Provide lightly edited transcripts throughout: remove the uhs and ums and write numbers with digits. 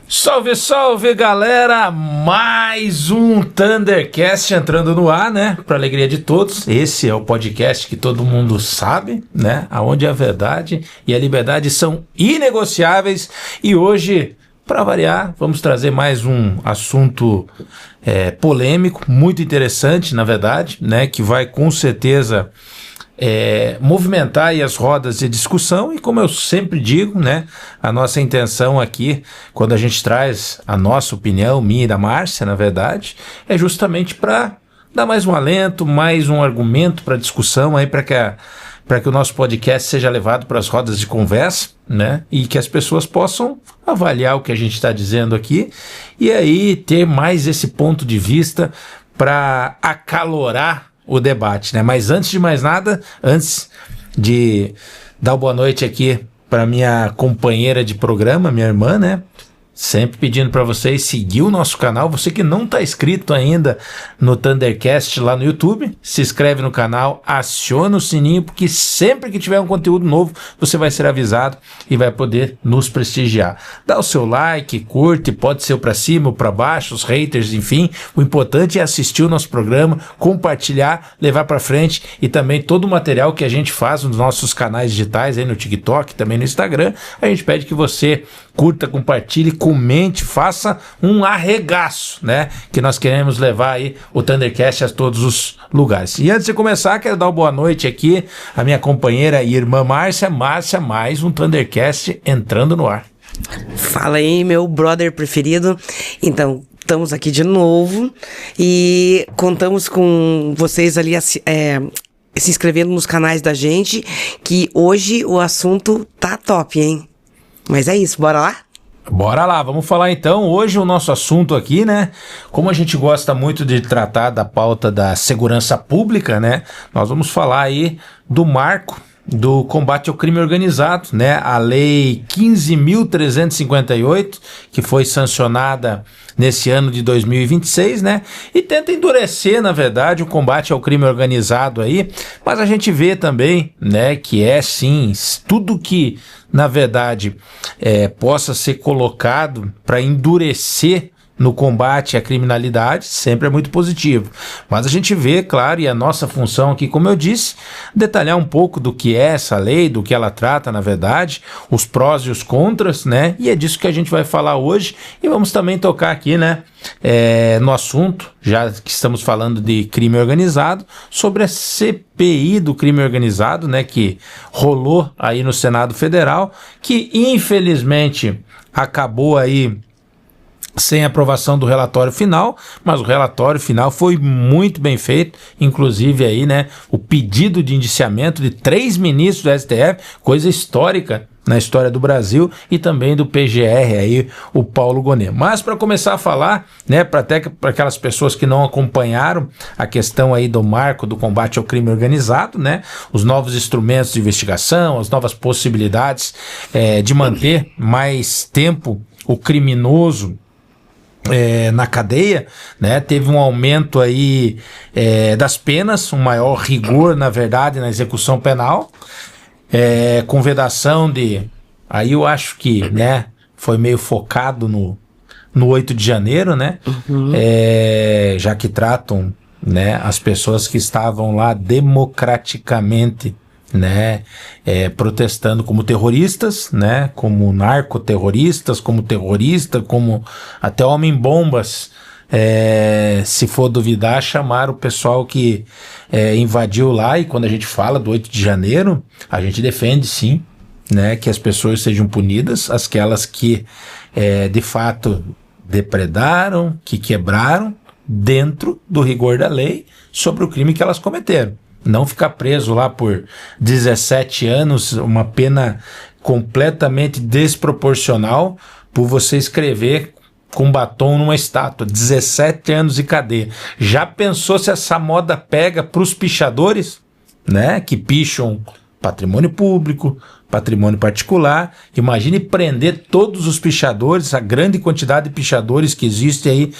Salve, salve, galera! Mais um Thundercast entrando no ar, né? Para alegria de todos. Esse é o podcast que todo mundo sabe, né? Aonde a verdade e a liberdade são inegociáveis. E hoje, para variar, vamos trazer mais um assunto polêmico, muito interessante, na verdade, né? Que vai com certeza movimentar aí as rodas de discussão. E como eu sempre digo, né, a nossa intenção aqui, quando a gente traz a nossa opinião, minha e da Márcia, na verdade, é justamente para dar mais um alento, mais um argumento para discussão aí, para que o nosso podcast seja levado para as rodas de conversa, né, e que as pessoas possam avaliar o que a gente está dizendo aqui e aí ter mais esse ponto de vista para acalorar o debate, né? Mas antes de mais nada, antes de dar boa noite aqui para minha companheira de programa, minha irmã, né? Sempre pedindo para vocês seguir o nosso canal. Você que não está inscrito ainda no Thundercast lá no YouTube, se inscreve no canal, aciona o sininho, porque sempre que tiver um conteúdo novo, você vai ser avisado e vai poder nos prestigiar. Dá o seu like, curte, pode ser para cima ou para baixo, os haters, enfim. O importante é assistir o nosso programa, compartilhar, levar para frente e também todo o material que a gente faz nos nossos canais digitais, aí no TikTok, também no Instagram. A gente pede que você curta, compartilhe, comente, faça um arregaço, né? Que nós queremos levar aí o Thundercast a todos os lugares. E antes de começar, quero dar uma boa noite aqui à minha companheira e irmã Márcia. Márcia, mais um Thundercast entrando no ar. Fala aí, meu brother preferido. Então, estamos aqui de novo e contamos com vocês ali se inscrevendo nos canais da gente, que hoje o assunto tá top, hein? Mas é isso, bora lá? Bora lá, vamos falar então. Hoje o nosso assunto aqui, né? Como a gente gosta muito de tratar da pauta da segurança pública, né? Nós vamos falar aí do marco do combate ao crime organizado, né? A Lei 15.358, que foi sancionada nesse ano de 2026, né? E tenta endurecer, na verdade, o combate ao crime organizado aí, mas a gente vê também, né, que sim, tudo que, na verdade, possa ser colocado para endurecer no combate à criminalidade, sempre é muito positivo. Mas a gente vê, claro, e a nossa função aqui, como eu disse, detalhar um pouco do que é essa lei, do que ela trata, na verdade, os prós e os contras, né? E é disso que a gente vai falar hoje. E vamos também tocar aqui, né, no assunto, já que estamos falando de crime organizado, sobre a CPI do crime organizado, né, que rolou aí no Senado Federal, que infelizmente acabou aí sem aprovação do relatório final, mas o relatório final foi muito bem feito, inclusive aí, né, o pedido de indiciamento de 3 ministros do STF, coisa histórica na história do Brasil, e também do PGR aí, o Paulo Gonet. Mas para começar a falar, né, para aquelas pessoas que não acompanharam a questão aí do marco do combate ao crime organizado, né, os novos instrumentos de investigação, as novas possibilidades de manter mais tempo o criminoso na cadeia, né? Teve um aumento aí das penas, um maior rigor, na verdade, na execução penal, com vedação de... Aí eu acho que, né, foi meio focado no 8 de janeiro, né? Uhum. Já que tratam, né, as pessoas que estavam lá democraticamente, né, protestando como terroristas, né, como narcoterroristas, como terrorista, como até homem-bombas, se for duvidar, chamar o pessoal que invadiu lá. E quando a gente fala do 8 de janeiro, a gente defende sim, né, que as pessoas sejam punidas, aquelas que de fato depredaram, que quebraram dentro do rigor da lei sobre o crime que elas cometeram. Não ficar preso lá por 17 anos, uma pena completamente desproporcional por você escrever com batom numa estátua, 17 anos de cadeia. Já pensou se essa moda pega para os pichadores, né, que picham patrimônio público, patrimônio particular? Imagine prender todos os pichadores, a grande quantidade de pichadores que existe aí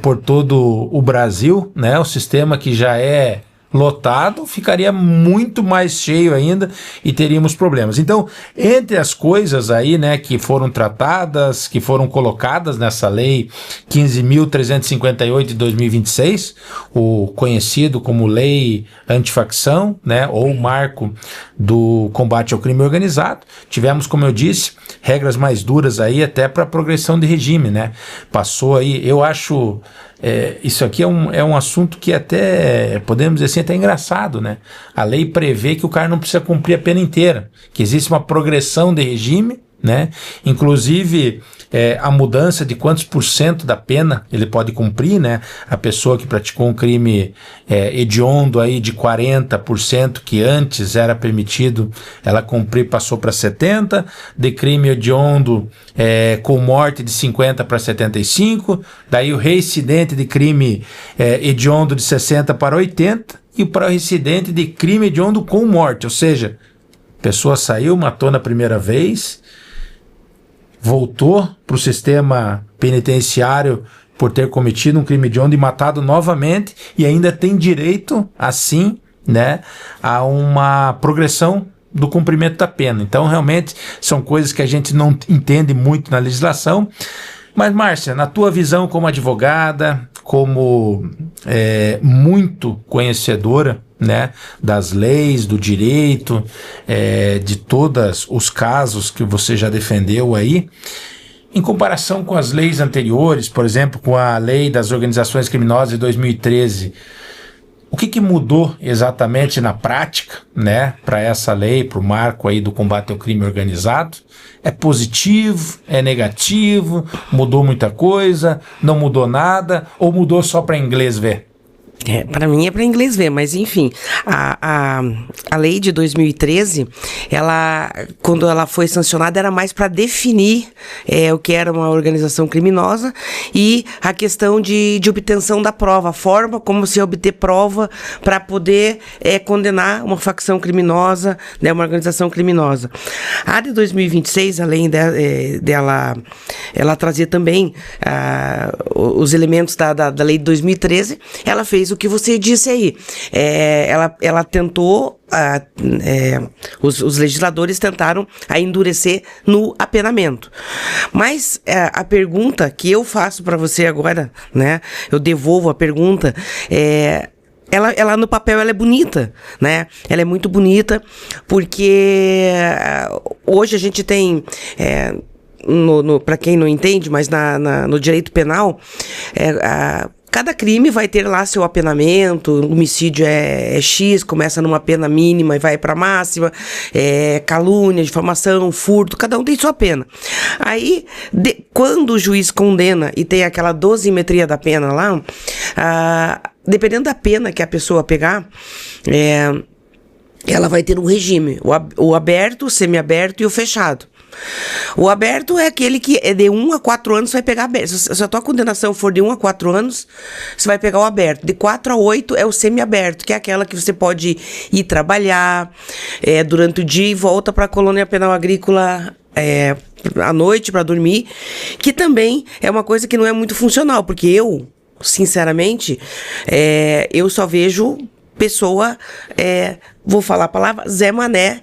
por todo o Brasil, né, o sistema que já é lotado, ficaria muito mais cheio ainda e teríamos problemas. Então, entre as coisas aí, né, que foram tratadas, que foram colocadas nessa lei 15.358 de 2026, o conhecido como lei antifacção, né, ou marco do combate ao crime organizado, tivemos, como eu disse, regras mais duras aí até para progressão de regime, né? Passou aí, eu acho, isso aqui é um assunto que até, podemos dizer assim, até engraçado, né? A lei prevê que o cara não precisa cumprir a pena inteira, que existe uma progressão de regime, né? Inclusive a mudança de quantos por cento da pena ele pode cumprir, né? A pessoa que praticou um crime hediondo aí de 40%, que antes era permitido ela cumprir, passou para 70%, de crime hediondo com morte de 50% para 75%, daí o reincidente de crime hediondo de 60% para 80%, e para o reincidente de crime hediondo com morte, ou seja, a pessoa saiu, matou na primeira vez, voltou para o sistema penitenciário por ter cometido um crime hediondo e matado novamente, e ainda tem direito, assim, né, a uma progressão do cumprimento da pena. Então, realmente, são coisas que a gente não entende muito na legislação. Mas, Márcia, na tua visão como advogada, como muito conhecedora, né, das leis, do direito, de todos os casos que você já defendeu aí, em comparação com as leis anteriores, por exemplo, com a lei das organizações criminosas de 2013, o que mudou exatamente na prática, né, para essa lei, para o marco aí do combate ao crime organizado? É positivo? É negativo? Mudou muita coisa? Não mudou nada? Ou mudou só para inglês ver? Para mim é para inglês ver, mas enfim, a lei de 2013, quando ela foi sancionada, era mais para definir o que era uma organização criminosa e a questão de obtenção da prova, a forma como se obter prova para poder condenar uma facção criminosa, né, uma organização criminosa. A de 2026, além dela trazer também os elementos da lei de 2013, ela fez o que você disse aí. Ela tentou, os legisladores tentaram endurecer no apenamento. Mas a pergunta que eu faço para você agora, né? Eu devolvo a pergunta, ela no papel ela é bonita, né? Ela é muito bonita porque hoje a gente tem... para quem não entende, mas no direito penal, cada crime vai ter lá seu apenamento. O homicídio é X, começa numa pena mínima e vai para máxima, calúnia, difamação, furto, cada um tem sua pena. Aí, quando o juiz condena e tem aquela dosimetria da pena lá, dependendo da pena que a pessoa pegar, ela vai ter um regime, o aberto, o semiaberto e o fechado. O aberto é aquele que é de 1 a 4 anos, você vai pegar aberto. Se a tua condenação for de 1 a 4 anos, você vai pegar o aberto. De 4 a 8 é o semiaberto, que é aquela que você pode ir trabalhar durante o dia e volta para a colônia penal agrícola à noite para dormir, que também é uma coisa que não é muito funcional, porque eu, sinceramente, eu só vejo pessoa, vou falar a palavra, Zé Mané,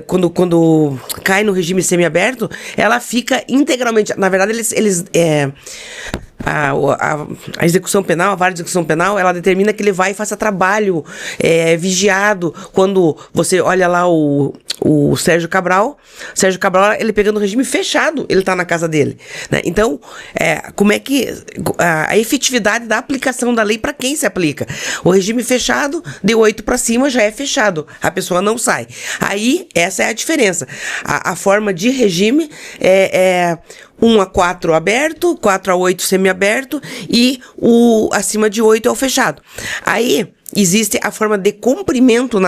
quando cai no regime semiaberto, ela fica integralmente, na verdade a execução penal, a vara de execução penal, ela determina que ele vai e faça trabalho vigiado. Quando você olha lá o Sérgio Cabral, ele pegando o regime fechado, ele tá na casa dele, né? Então, como é que a efetividade da aplicação da lei para quem se aplica? O regime fechado, de 8 para cima já é fechado, a pessoa não sai. Aí, essa é a diferença. A forma de regime é 1 a 4 aberto, 4 a 8 semiaberto e o acima de 8 é o fechado. Aí, existe a forma de cumprimento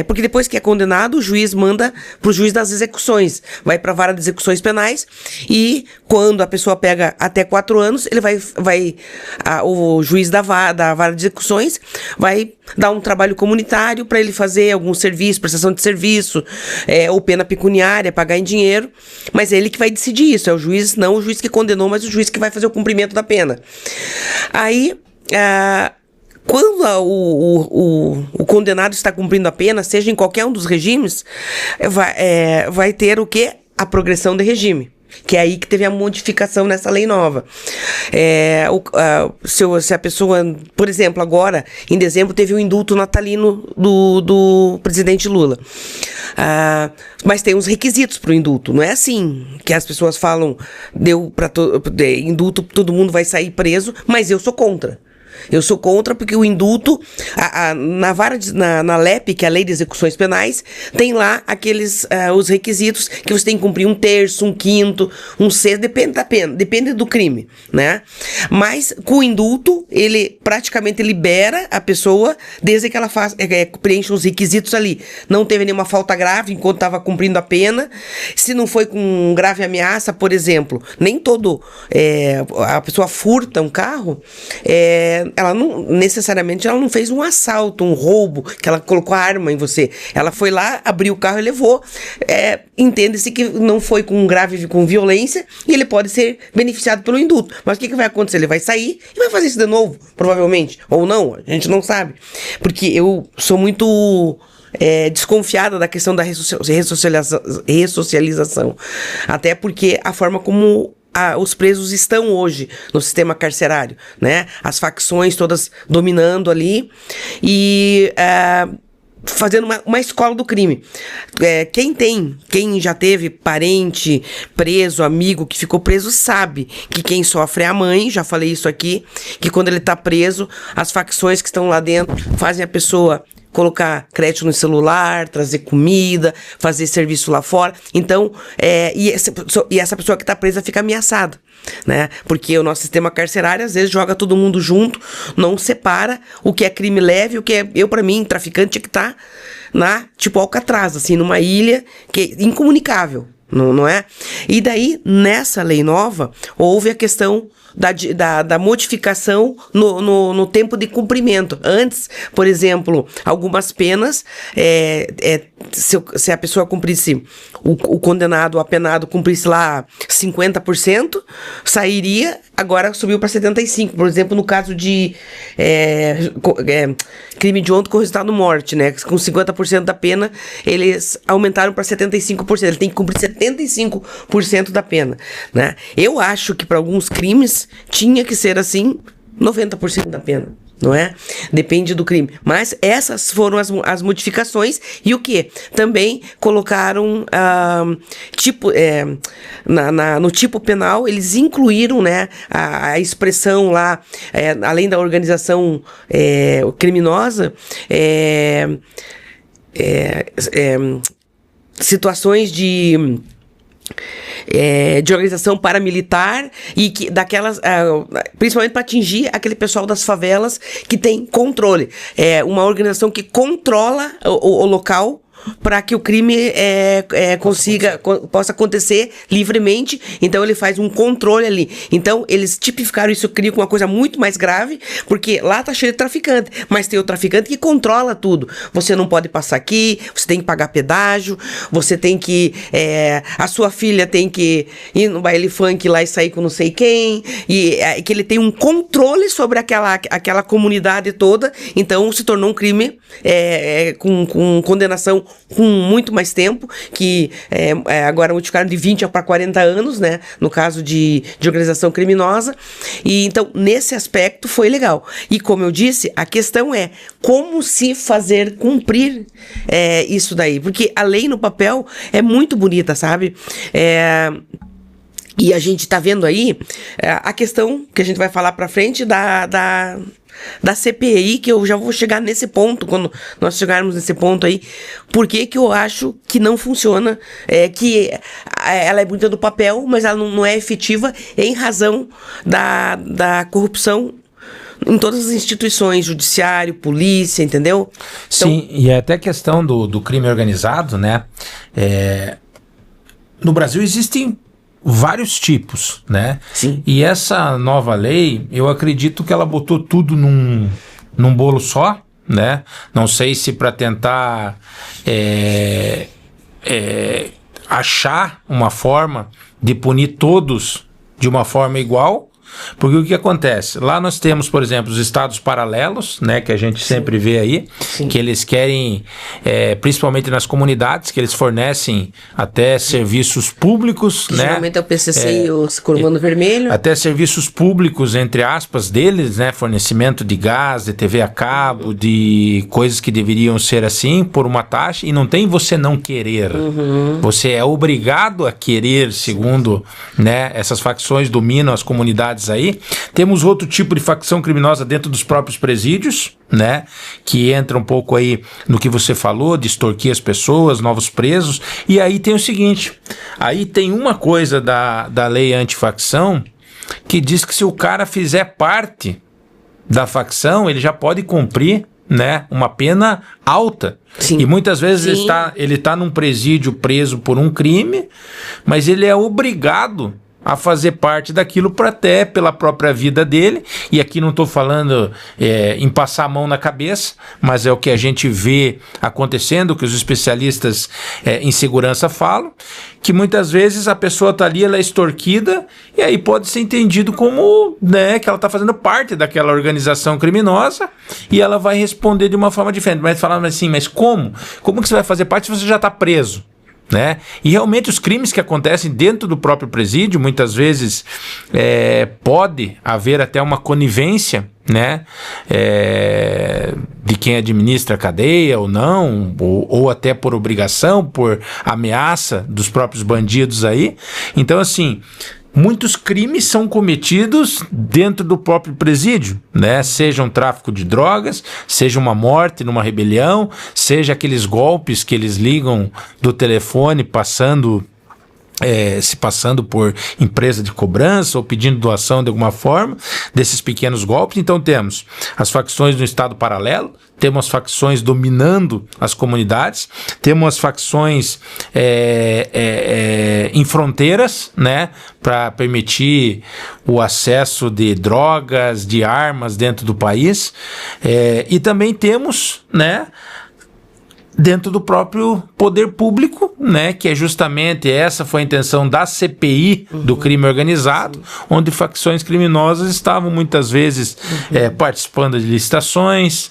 porque depois que é condenado, o juiz manda para o juiz das execuções, vai para a vara de execuções penais, e quando a pessoa pega até 4 anos, ele o juiz da vara de execuções vai dar um trabalho comunitário para ele fazer algum serviço, prestação de serviço, ou pena pecuniária, pagar em dinheiro, mas é ele que vai decidir isso, é o juiz, não o juiz que condenou, mas o juiz que vai fazer o cumprimento da pena. Aí, quando o condenado está cumprindo a pena, seja em qualquer um dos regimes, vai ter o quê? A progressão de regime. Que é aí que teve a modificação nessa lei nova. Se a pessoa, por exemplo, agora, em dezembro, teve o indulto natalino do presidente Lula. Mas tem uns requisitos para o indulto. Não é assim que as pessoas falam, deu para indulto, todo mundo vai sair preso, mas eu sou contra. Eu sou contra porque o indulto, na LEP, que é a Lei de Execuções Penais, tem lá os requisitos que você tem que cumprir 1/3, 1/5, 1/6, depende da pena, depende do crime, né? Mas com o indulto, ele praticamente libera a pessoa desde que ela preenche os requisitos ali. Não teve nenhuma falta grave enquanto estava cumprindo a pena. Se não foi com grave ameaça, por exemplo, nem a pessoa furta um carro, ela não necessariamente ela não fez um assalto, um roubo, que ela colocou a arma em você. Ela foi lá, abriu o carro e levou. Entende-se que não foi com violência, e ele pode ser beneficiado pelo indulto. Mas o que vai acontecer? Ele vai sair e vai fazer isso de novo, provavelmente. Ou não, a gente não sabe. Porque eu sou muito desconfiada da questão da ressocialização. Até porque a forma como os presos estão hoje no sistema carcerário, né? As facções todas dominando ali e fazendo uma escola do crime. Quem já teve parente preso, amigo que ficou preso, sabe que quem sofre é a mãe. Já falei isso aqui, que quando ele tá preso, as facções que estão lá dentro fazem a pessoa colocar crédito no celular, trazer comida, fazer serviço lá fora. Então, e essa pessoa que está presa fica ameaçada, né? Porque o nosso sistema carcerário, às vezes, joga todo mundo junto, não separa o que é crime leve, o que é... Para mim, traficante tinha que estar tipo Alcatraz, assim, numa ilha que é incomunicável, não é? E daí, nessa lei nova, houve a questão da modificação no tempo de cumprimento. Antes, por exemplo, algumas penas, se a pessoa cumprisse, o condenado, o apenado cumprisse lá 50%, sairia, agora subiu para 75%. Por exemplo, no caso de crime de honra com resultado morte, né? Com 50% da pena, eles aumentaram para 75%. Ele tem que cumprir 75% da pena, né? Eu acho que para alguns crimes tinha que ser assim, 90% da pena, não é? Depende do crime. Mas essas foram as modificações. E o que? Também colocaram no tipo penal, eles incluíram, né, a expressão lá, além da organização criminosa, situações de organização paramilitar e que daquelas, principalmente para atingir aquele pessoal das favelas que tem controle. Uma organização que controla o local para que o crime possa acontecer livremente. Então ele faz um controle ali. Então eles tipificaram isso, criam uma coisa muito mais grave, porque lá tá cheio de traficante, mas tem o traficante que controla tudo. Você não pode passar aqui, você tem que pagar pedágio, você tem que a sua filha tem que ir no baile funk lá e sair com não sei quem, e que ele tem um controle sobre aquela comunidade toda. Então se tornou um crime com condenação com muito mais tempo, que agora modificaram de 20 para 40 anos, né, no caso de organização criminosa. E então, nesse aspecto, foi legal. E como eu disse, a questão é como se fazer cumprir isso daí, porque a lei no papel é muito bonita, sabe? E a gente tá vendo aí a questão que a gente vai falar pra frente da CPI, que eu já vou chegar nesse ponto, quando nós chegarmos nesse ponto aí, porque que eu acho que não funciona, que ela é bonita do papel, mas ela não é efetiva em razão da corrupção em todas as instituições, judiciário, polícia, entendeu? Sim, e é até questão do crime organizado, né? No Brasil existem vários tipos, né? Sim. E essa nova lei, eu acredito que ela botou tudo num bolo só, né? Não sei se para tentar achar uma forma de punir todos de uma forma igual, porque o que acontece? Lá nós temos, por exemplo, os estados paralelos, né, que a gente sempre vê aí, que eles querem, principalmente nas comunidades, que eles fornecem até serviços públicos, Que né? geralmente é o PCC e o Corvando Vermelho. Até serviços públicos, entre aspas, deles, né? Fornecimento de gás, de TV a cabo, de coisas que deveriam ser assim, por uma taxa, e não tem você não querer. Você é obrigado a querer, segundo, né, essas facções dominam as comunidades aí. Temos outro tipo de facção criminosa dentro dos próprios presídios, né, que entra um pouco aí no que você falou, de extorquir as pessoas, novos presos. E aí tem o seguinte, aí tem uma coisa da lei antifacção que diz que se o cara fizer parte da facção, ele já pode cumprir, né, uma pena alta. Sim. E muitas vezes ele tá num presídio preso por um crime, mas ele é obrigado a fazer parte daquilo para até pela própria vida dele, e aqui não estou falando em passar a mão na cabeça, mas é o que a gente vê acontecendo, que os especialistas em segurança falam, que muitas vezes a pessoa está ali, ela é extorquida, e aí pode ser entendido como, né, que ela está fazendo parte daquela organização criminosa, e ela vai responder de uma forma diferente, mas falando assim, mas como? Como que você vai fazer parte se você já está preso? Né? E realmente os crimes que acontecem dentro do próprio presídio, muitas vezes pode haver até uma conivência, né, de quem administra a cadeia ou não, ou até por obrigação, por ameaça dos próprios bandidos aí. Então, assim, muitos crimes são cometidos dentro do próprio presídio, né? Seja um tráfico de drogas, seja uma morte numa rebelião, seja aqueles golpes que eles ligam do telefone se passando por empresa de cobrança ou pedindo doação de alguma forma, desses pequenos golpes. Então temos as facções do estado paralelo, temos facções dominando as comunidades, temos as facções em fronteiras, né, para permitir o acesso de drogas, de armas dentro do país, e também temos, né, dentro do próprio poder público, né, que é justamente essa foi a intenção da CPI do crime organizado, onde facções criminosas estavam muitas vezes participando de licitações,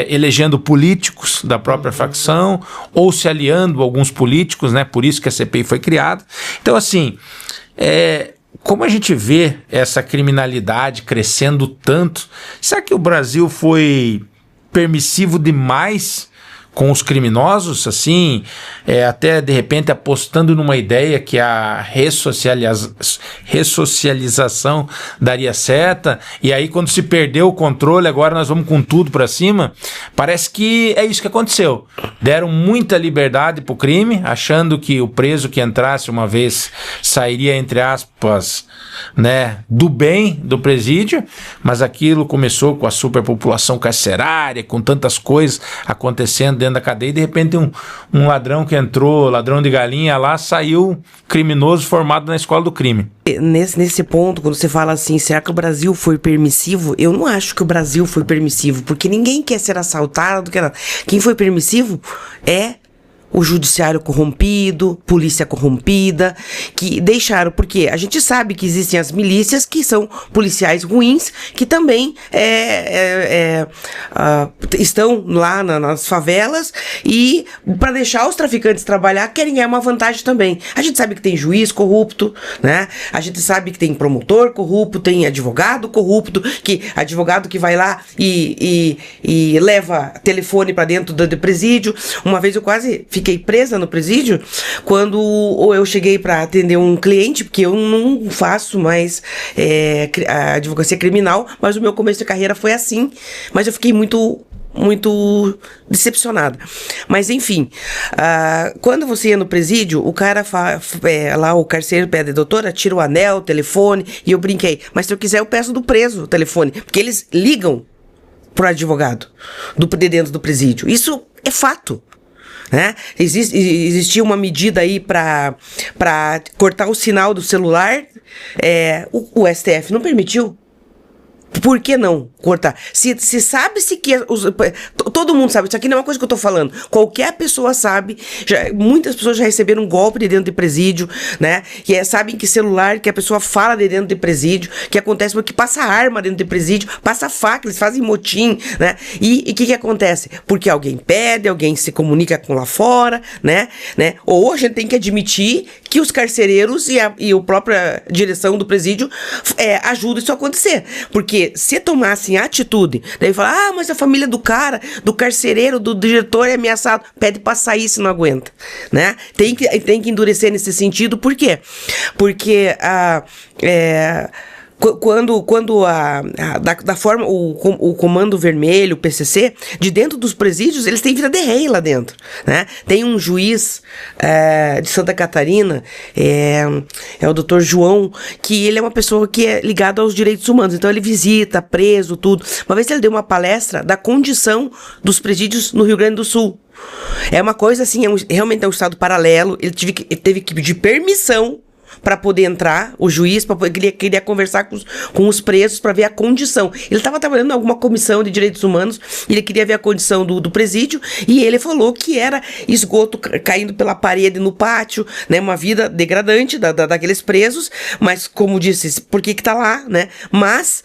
elegendo políticos da própria facção, ou se aliando a alguns políticos, né, por isso que a CPI foi criada. Então, assim, como a gente vê essa criminalidade crescendo tanto, será que o Brasil foi permissivo demais com os criminosos, assim, até de repente apostando numa ideia que a ressocialização daria certa, e aí quando se perdeu o controle, agora nós vamos com tudo pra cima? Parece que é isso que aconteceu. Deram muita liberdade pro crime, achando que o preso que entrasse uma vez sairia, entre aspas, né, do bem do presídio, mas aquilo começou com a superpopulação carcerária, com tantas coisas acontecendo dentro da cadeia, e de repente um ladrão que entrou, ladrão de galinha lá, saiu criminoso formado na escola do crime. Nesse ponto, quando você fala assim, será que o Brasil foi permissivo? Eu não acho que o Brasil foi permissivo, porque ninguém quer ser assaltado. Quem foi permissivo é o judiciário corrompido, polícia corrompida, que deixaram, porque a gente sabe que existem as milícias que são policiais ruins, que também estão lá nas favelas, e para deixar os traficantes trabalhar, querem ganhar uma vantagem também. A gente sabe que tem juiz corrupto, né? A gente sabe que tem promotor corrupto, tem advogado corrupto, que advogado que vai lá e leva telefone para dentro do presídio. Uma vez eu quase fiquei presa no presídio quando eu cheguei para atender um cliente, porque eu não faço mais a advocacia criminal, mas o meu começo de carreira foi assim. Mas eu fiquei muito muito decepcionada. Mas enfim, quando você ia no presídio, o cara lá, o carcereiro pede, doutora, tira o anel, o telefone, e eu brinquei, mas se eu quiser eu peço do preso o telefone, porque eles ligam pro advogado de dentro do presídio. Isso é fato. Né? Existia uma medida aí para cortar o sinal do celular, o STF não permitiu. Por que não cortar? Se sabe-se que... todo mundo sabe, isso aqui não é uma coisa que eu tô falando. Qualquer pessoa sabe, muitas pessoas já receberam um golpe de dentro de presídio, né? Que sabem que celular, que a pessoa fala de dentro de presídio, que acontece porque passa arma dentro de presídio, passa faca, eles fazem motim, né? E o que acontece? Porque alguém pede, alguém se comunica com lá fora, né? Ou a gente tem que admitir que os carcereiros e a própria direção do presídio ajudam isso a acontecer. Porque se tomassem atitude, daí falar, mas a família do cara, do carcereiro, do diretor é ameaçado, pede pra sair se não aguenta, né? Tem que endurecer nesse sentido, por quê? Porque quando da forma, o Comando Vermelho, o PCC, de dentro dos presídios, eles têm vida de rei lá dentro, né? Tem um juiz de Santa Catarina, é o Dr. João, que ele é uma pessoa que é ligado aos direitos humanos, então ele visita, preso, tudo. Uma vez ele deu uma palestra da condição dos presídios no Rio Grande do Sul. É uma coisa assim, realmente é um estado paralelo, ele teve que pedir permissão para poder entrar, o juiz, queria conversar com os presos para ver a condição. Ele estava trabalhando em alguma comissão de direitos humanos, ele queria ver a condição do presídio, e ele falou que era esgoto caindo pela parede no pátio, né, uma vida degradante daqueles presos, mas como disse, por que tá lá, né? Mas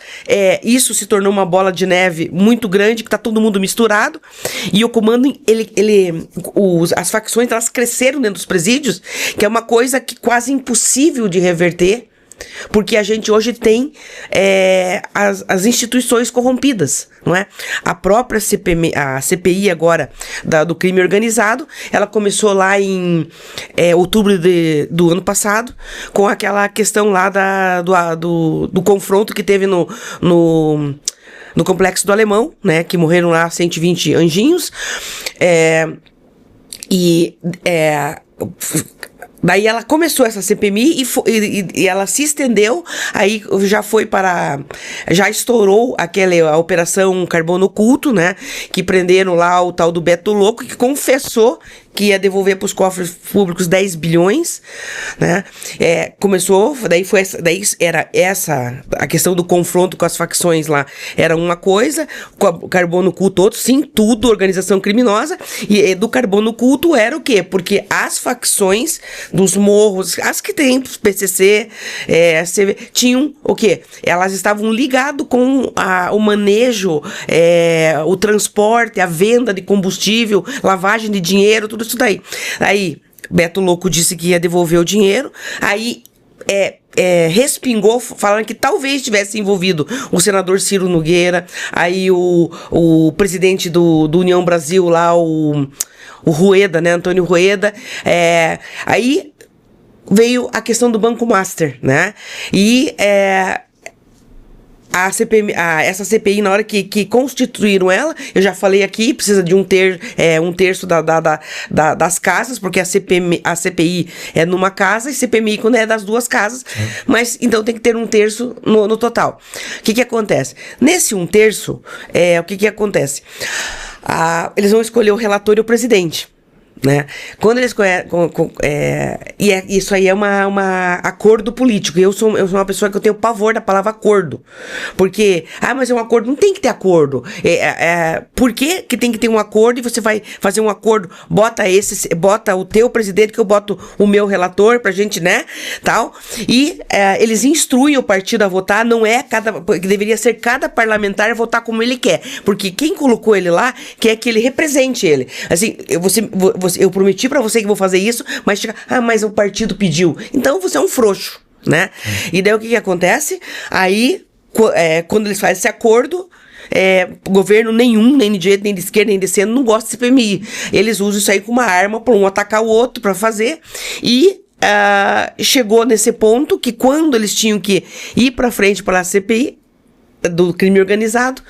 isso se tornou uma bola de neve muito grande, que tá todo mundo misturado, e o comando, as facções, elas cresceram dentro dos presídios, que é uma coisa que quase impossível de reverter, porque a gente hoje tem as instituições corrompidas, não é? A própria CPI agora do crime organizado, ela começou lá em outubro do ano passado, com aquela questão lá do confronto que teve no Complexo do Alemão, né? Que morreram lá 120 anjinhos, daí ela começou essa CPMI e ela se estendeu, aí já estourou a Operação Carbono Oculto, né? Que prenderam lá o tal do Beto Louco, que confessou que ia devolver para os cofres públicos 10 bilhões, né? Começou, daí era essa, a questão do confronto com as facções lá, era uma coisa, com o Carbono Oculto outro, sim, tudo organização criminosa, e do Carbono Oculto era o quê? Porque as facções dos morros, as que tem PCC, tinham o quê? Elas estavam ligadas com o manejo, o transporte, a venda de combustível, lavagem de dinheiro, tudo isso daí. Aí, Beto Louco disse que ia devolver o dinheiro, aí respingou, falando que talvez tivesse envolvido o senador Ciro Nogueira, aí o presidente do União Brasil lá, o Rueda, né, Antônio Rueda, aí veio a questão do Banco Master, né, e essa CPI, na hora que constituíram ela, eu já falei aqui, precisa de um terço das casas, porque a CPI é numa casa e CPMI quando é das duas casas, mas então tem que ter um terço no total. O que acontece? Nesse um terço, o que acontece? Eles vão escolher o relator e o presidente, né? Quando eles isso aí é uma acordo político. Eu sou uma pessoa que eu tenho pavor da palavra acordo, porque mas é um acordo, não tem que ter acordo. Por que tem que ter um acordo? E você vai fazer um acordo, bota o teu presidente, que eu boto o meu relator pra gente, né, tal, e eles instruem o partido a votar. Não que deveria ser cada parlamentar votar como ele quer, porque quem colocou ele lá quer que ele represente ele. Assim, eu prometi pra você que vou fazer isso, mas mas o partido pediu. Então você é um frouxo, né? E daí o que acontece? Aí, quando eles fazem esse acordo, governo nenhum, nem de direita, nem de esquerda, nem de centro, não gosta de CPMI. Eles usam isso aí como uma arma para um atacar o outro, para fazer. E chegou nesse ponto que quando eles tinham que ir para frente para a CPI, do crime organizado,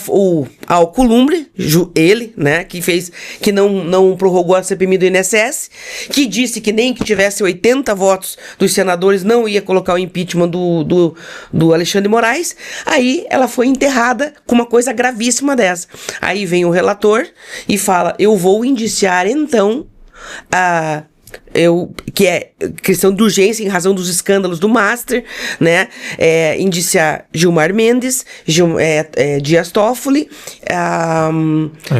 o Alcolumbre, ele, né, que não prorrogou a CPMI do INSS, que disse que nem que tivesse 80 votos dos senadores não ia colocar o impeachment do Alexandre Moraes. Aí ela foi enterrada com uma coisa gravíssima dessa. Aí vem o relator e fala: eu vou indiciar então que é questão de urgência em razão dos escândalos do Master, né? Indiciar Gilmar Mendes, Dias Toffoli,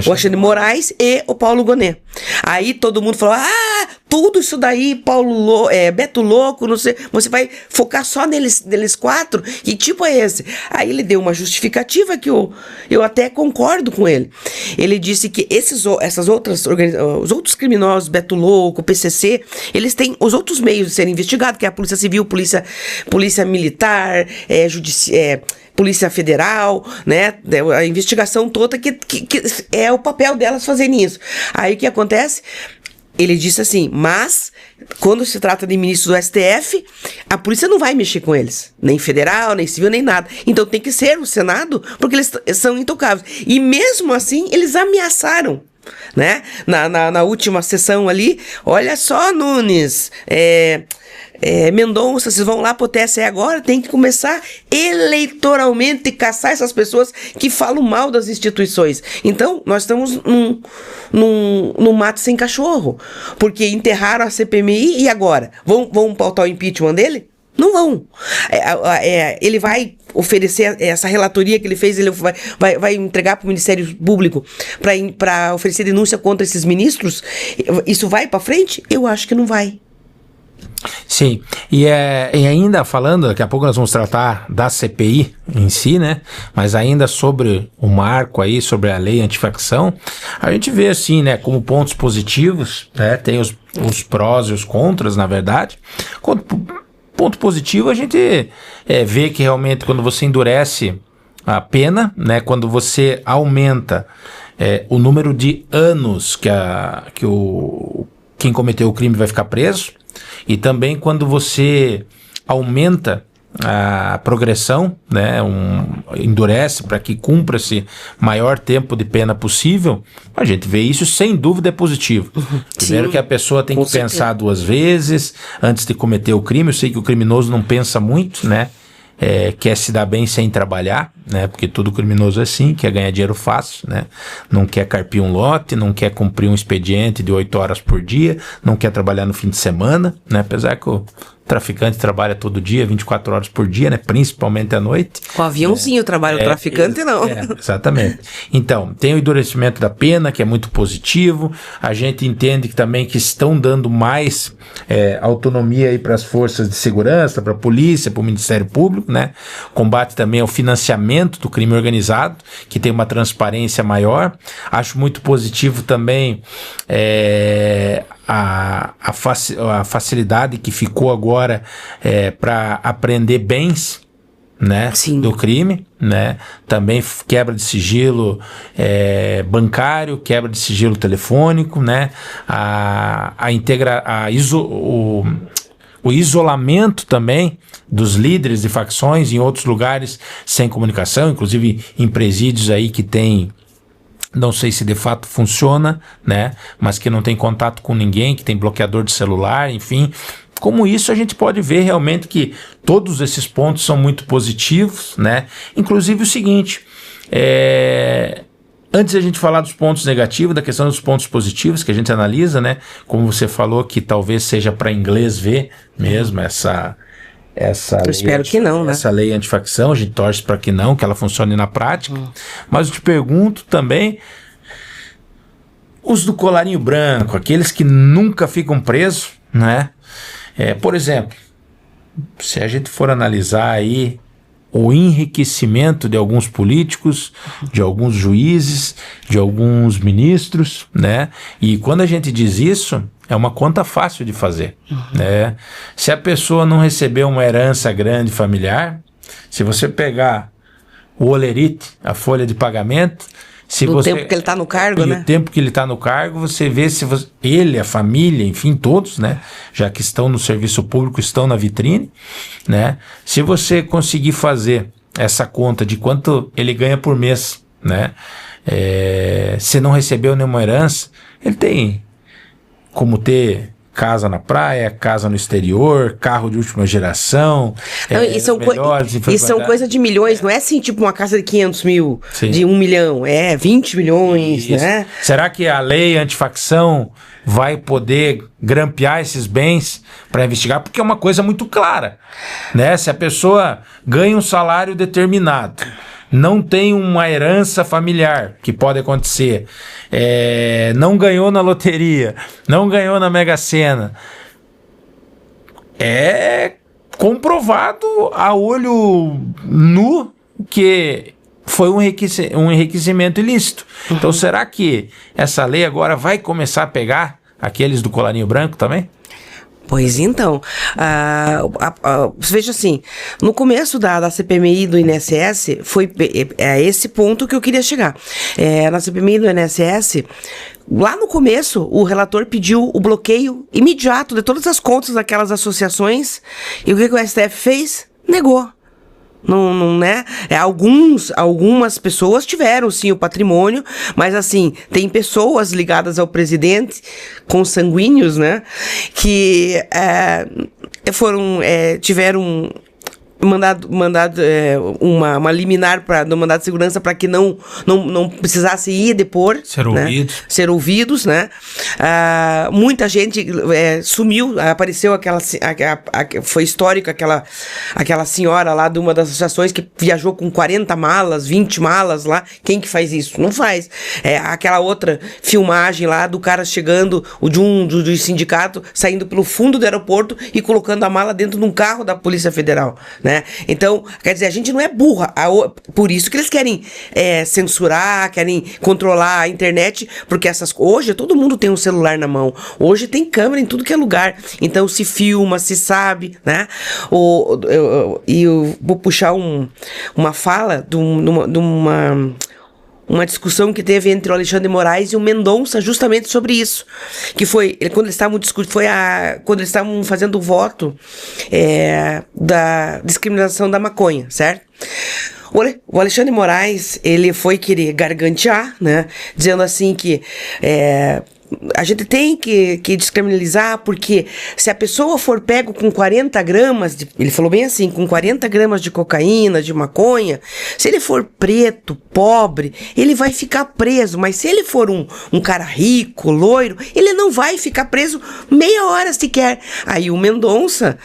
o Alexandre Moraes e o Paulo Gonet. Aí todo mundo falou: tudo isso daí, Beto Louco, não sei, você vai focar só neles 4? Que tipo é esse? Aí ele deu uma justificativa que eu até concordo com ele. Ele disse que os outros criminosos, Beto Louco, PCC, eles têm os outros meios de serem investigados, que é a Polícia Civil, Polícia Militar, Polícia Federal, né? A investigação toda que é o papel delas fazerem isso. Aí o que acontece? Ele disse assim: mas quando se trata de ministro do STF, a polícia não vai mexer com eles, nem federal, nem civil, nem nada. Então tem que ser o Senado, porque eles são intocáveis. E mesmo assim, eles ameaçaram, né? Na última sessão ali, olha só, Nunes, Mendonça, vocês vão lá pro TSE agora, tem que começar eleitoralmente caçar essas pessoas que falam mal das instituições. Então, nós estamos num mato sem cachorro, porque enterraram a CPMI e agora? Vão pautar o impeachment dele? Não vão. Ele vai oferecer essa relatoria que ele fez, ele vai entregar para o Ministério Público para oferecer denúncia contra esses ministros? Isso vai para frente? Eu acho que não vai. Sim, e ainda falando, daqui a pouco nós vamos tratar da CPI em si, né? Mas ainda sobre o marco aí, sobre a lei antifacção, a gente vê assim, né, como pontos positivos, né? Tem os prós e os contras, na verdade. Ponto positivo, a gente vê que realmente quando você endurece a pena, né? Quando você aumenta o número de anos que quem cometeu o crime vai ficar preso. E também quando você aumenta a progressão, né, endurece para que cumpra-se maior tempo de pena possível, a gente vê isso sem dúvida é positivo. Primeiro que a pessoa tem que pensar 2 vezes antes de cometer o crime. Eu sei que o criminoso não pensa muito, né? Quer se dar bem sem trabalhar, né? Porque todo criminoso é assim, quer ganhar dinheiro fácil, né? Não quer carpir um lote, não quer cumprir um expediente de 8 horas por dia, não quer trabalhar no fim de semana, né? Apesar que o traficante trabalha todo dia, 24 horas por dia, né? Principalmente à noite. Com aviãozinho trabalha o traficante, não. Exatamente. Então, tem o endurecimento da pena, que é muito positivo. A gente entende que também que estão dando mais autonomia aí para as forças de segurança, para a polícia, para o Ministério Público, né? Combate também ao financiamento do crime organizado, que tem uma transparência maior. Acho muito positivo também a facilidade que ficou agora para apreender bens, né, do crime, né? Também quebra de sigilo bancário, quebra de sigilo telefônico, né? O isolamento também dos líderes de facções em outros lugares sem comunicação, inclusive em presídios aí que tem, não sei se de fato funciona, né? Mas que não tem contato com ninguém, que tem bloqueador de celular, enfim. Como isso, a gente pode ver realmente que todos esses pontos são muito positivos, né? Inclusive o seguinte, antes de a gente falar dos pontos negativos, da questão dos pontos positivos que a gente analisa, né? Como você falou, que talvez seja para inglês ver mesmo essa eu espero que não, né? Essa lei antifacção, a gente torce para que não, que ela funcione na prática. Mas eu te pergunto também, os do colarinho branco, aqueles que nunca ficam presos, né? Por exemplo, se a gente for analisar aí o enriquecimento de alguns políticos, de alguns juízes, de alguns ministros, né? E quando a gente diz isso, é uma conta fácil de fazer, né? Se a pessoa não recebeu uma herança grande familiar, se você pegar o olerite, a folha de pagamento, o tempo que ele está no cargo, né? O tempo que ele está no cargo, você vê se ele, a família, enfim, todos, né? Já que estão no serviço público, estão na vitrine, né? Se você conseguir fazer essa conta de quanto ele ganha por mês, né? Se não recebeu nenhuma herança, ele tem como ter casa na praia, casa no exterior, carro de última geração. E são coisas de milhões, não é assim, tipo uma casa de 500 mil, sim, de 1 milhão, 20 milhões, isso, né? Será que a lei antifacção vai poder grampear esses bens para investigar? Porque é uma coisa muito clara, né? Se a pessoa ganha um salário determinado, não tem uma herança familiar, que pode acontecer, não ganhou na loteria, não ganhou na Mega Sena, é comprovado a olho nu que foi um enriquecimento ilícito. Então, será que essa lei agora vai começar a pegar aqueles do colarinho branco também? Pois então, veja assim, no começo da CPMI do INSS, foi esse ponto que eu queria chegar. Na CPMI do INSS, lá no começo, o relator pediu o bloqueio imediato de todas as contas daquelas associações, e o que o STF fez? Negou. Não, né? Algumas pessoas tiveram sim o patrimônio, mas assim, tem pessoas ligadas ao presidente, consanguíneos, né? Que tiveram uma liminar do mandado de segurança para que não precisasse ir depor, ser ouvidos, né? Muita gente sumiu, apareceu foi histórico aquela senhora lá de uma das associações que viajou com 40 malas, 20 malas lá. Quem que faz isso? Não faz. Aquela outra filmagem lá do cara chegando, do sindicato, saindo pelo fundo do aeroporto e colocando a mala dentro de um carro da Polícia Federal, né? Então, quer dizer, a gente não é burra, por isso que eles querem censurar, querem controlar a internet, porque hoje todo mundo tem um celular na mão, hoje tem câmera em tudo que é lugar, então se filma, se sabe, né? Eu vou puxar uma fala de uma discussão que teve entre o Alexandre de Moraes e o Mendonça justamente sobre isso, que foi quando eles estavam quando eles estavam fazendo o voto da descriminalização da maconha, certo? O Alexandre de Moraes, ele foi querer gargantear, né, dizendo assim que a gente tem que descriminalizar, porque se a pessoa for pego com 40 gramas, ele falou bem assim, com 40 gramas de cocaína, de maconha, se ele for preto, pobre, ele vai ficar preso, mas se ele for um cara rico, loiro, ele não vai ficar preso meia hora sequer. Aí o Mendonça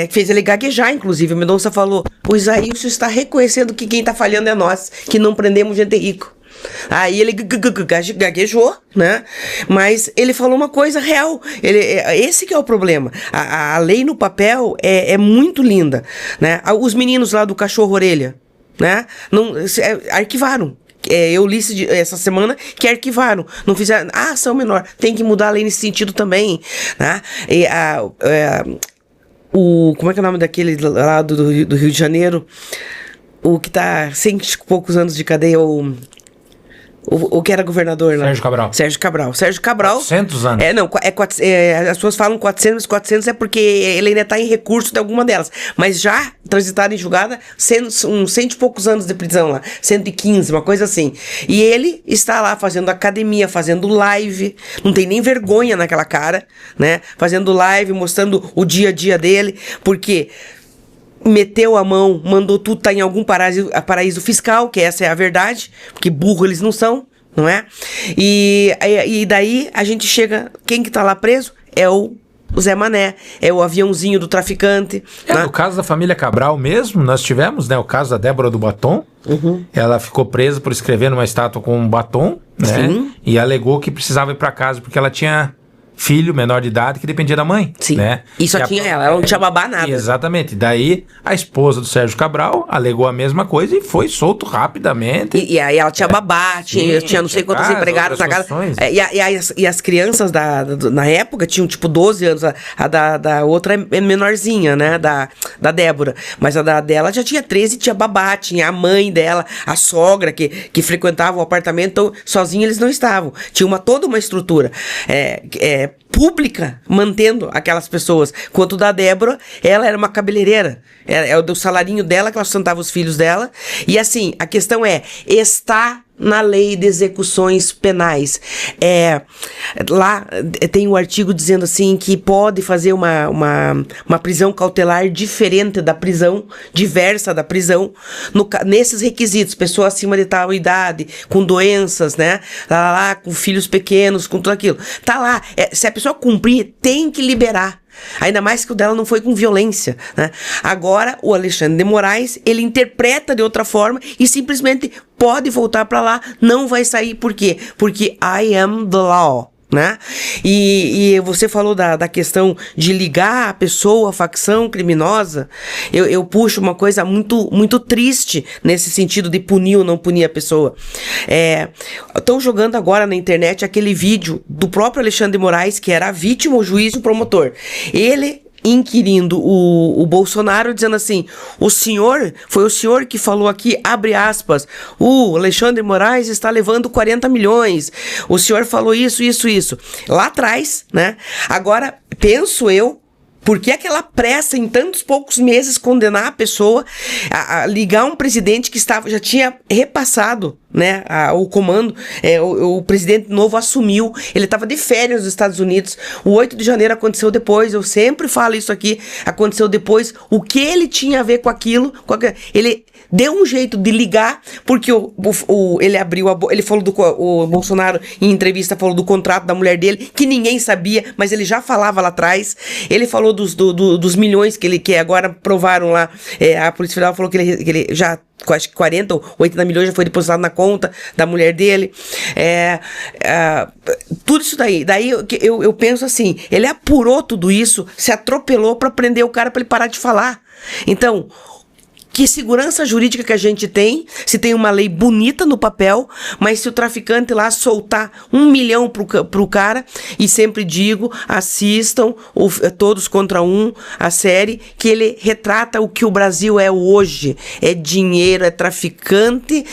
fez ele gaguejar, inclusive, o Mendonça falou, o Isaílson está reconhecendo que quem está falhando é nós, que não prendemos gente rico. Aí ele gaguejou, né? Mas ele falou uma coisa real. Esse que é o problema. A lei no papel é muito linda, né? Os meninos lá do cachorro orelha, né? Arquivaram. Eu li essa semana que arquivaram. Não fizeram. Ação menor. Tem que mudar a lei nesse sentido também, né? Como é que é o nome daquele lá do Rio de Janeiro? O que tá 100 e poucos anos de cadeia, o que era governador lá? Sérgio Cabral. 400 anos. As pessoas falam 400, mas 400 é porque ele ainda está em recurso de alguma delas. Mas já transitado em julgada, uns 100 e poucos anos de prisão lá. 115, uma coisa assim. E ele está lá fazendo academia, fazendo live. Não tem nem vergonha naquela cara, né? Fazendo live, mostrando o dia a dia dele. Porque meteu a mão, mandou tudo estar em algum paraíso fiscal, que essa é a verdade, porque burro eles não são, não é? E daí a gente chega, quem que tá lá preso é o Zé Mané, é o aviãozinho do traficante. No caso da família Cabral mesmo, nós tivemos, né, o caso da Débora do Batom. Ela ficou presa por escrever numa estátua com um batom, né? Sim. E alegou que precisava ir para casa porque ela tinha filho menor de idade que dependia da mãe. Sim. Né? E só tinha ela não tinha babá nada. Exatamente. Daí a esposa do Sérgio Cabral alegou a mesma coisa e foi solto rapidamente. E aí ela tinha babá, tinha não sei quantos empregados na casa. E as crianças na época tinham tipo 12 anos. A da outra é menorzinha, né? Da Débora. Mas a dela já tinha 13 e tinha babá, tinha a mãe dela, a sogra que frequentava o apartamento, então sozinha eles não estavam. Tinha toda uma estrutura. pública, mantendo aquelas pessoas. Quanto da Débora, ela era uma cabeleireira. É o do salarinho dela que ela sustentava os filhos dela. E assim, a questão está na lei de execuções penais. Lá tem um artigo dizendo assim que pode fazer uma prisão cautelar diferente da prisão, diversa da prisão, nesses requisitos, pessoa acima de tal idade, com doenças, né? Com filhos pequenos, com tudo aquilo. Tá lá. Se a pessoa cumprir, tem que liberar. Ainda mais que o dela não foi com violência, né? Agora, o Alexandre de Moraes, ele interpreta de outra forma e simplesmente pode voltar para lá, não vai sair. Por quê? Porque I am the law, né? E você falou da questão de ligar a pessoa à facção criminosa. Eu puxo uma coisa muito, muito triste nesse sentido de punir ou não punir a pessoa. Estão jogando agora na internet aquele vídeo do próprio Alexandre de Moraes, que era a vítima, o juiz e o promotor. Ele inquirindo o Bolsonaro, dizendo assim: foi o senhor que falou aqui, abre aspas, o Alexandre de Moraes está levando 40 milhões, o senhor falou isso, lá atrás, né? Agora, penso eu, por que aquela pressa em tantos poucos meses condenar a pessoa, a ligar um presidente que já tinha repassado, né, o comando, o presidente novo assumiu, ele estava de férias nos Estados Unidos, o 8 de janeiro aconteceu depois, eu sempre falo isso aqui, aconteceu depois, o que ele tinha a ver com aquilo, ele deu um jeito de ligar, porque ele abriu ele falou o Bolsonaro em entrevista falou do contrato da mulher dele, que ninguém sabia, mas ele já falava lá atrás, ele falou dos milhões que agora provaram lá, a Polícia Federal falou que ele já, acho que 40 ou 80 milhões já foi depositado na conta da mulher dele, tudo isso daí eu penso assim, ele apurou tudo isso, se atropelou para prender o cara para ele parar de falar. Então, que segurança jurídica que a gente tem, se tem uma lei bonita no papel, mas se o traficante lá soltar 1 milhão pro cara, e sempre digo, assistam Todos Contra Um, a série, que ele retrata o que o Brasil é hoje, é dinheiro, é traficante,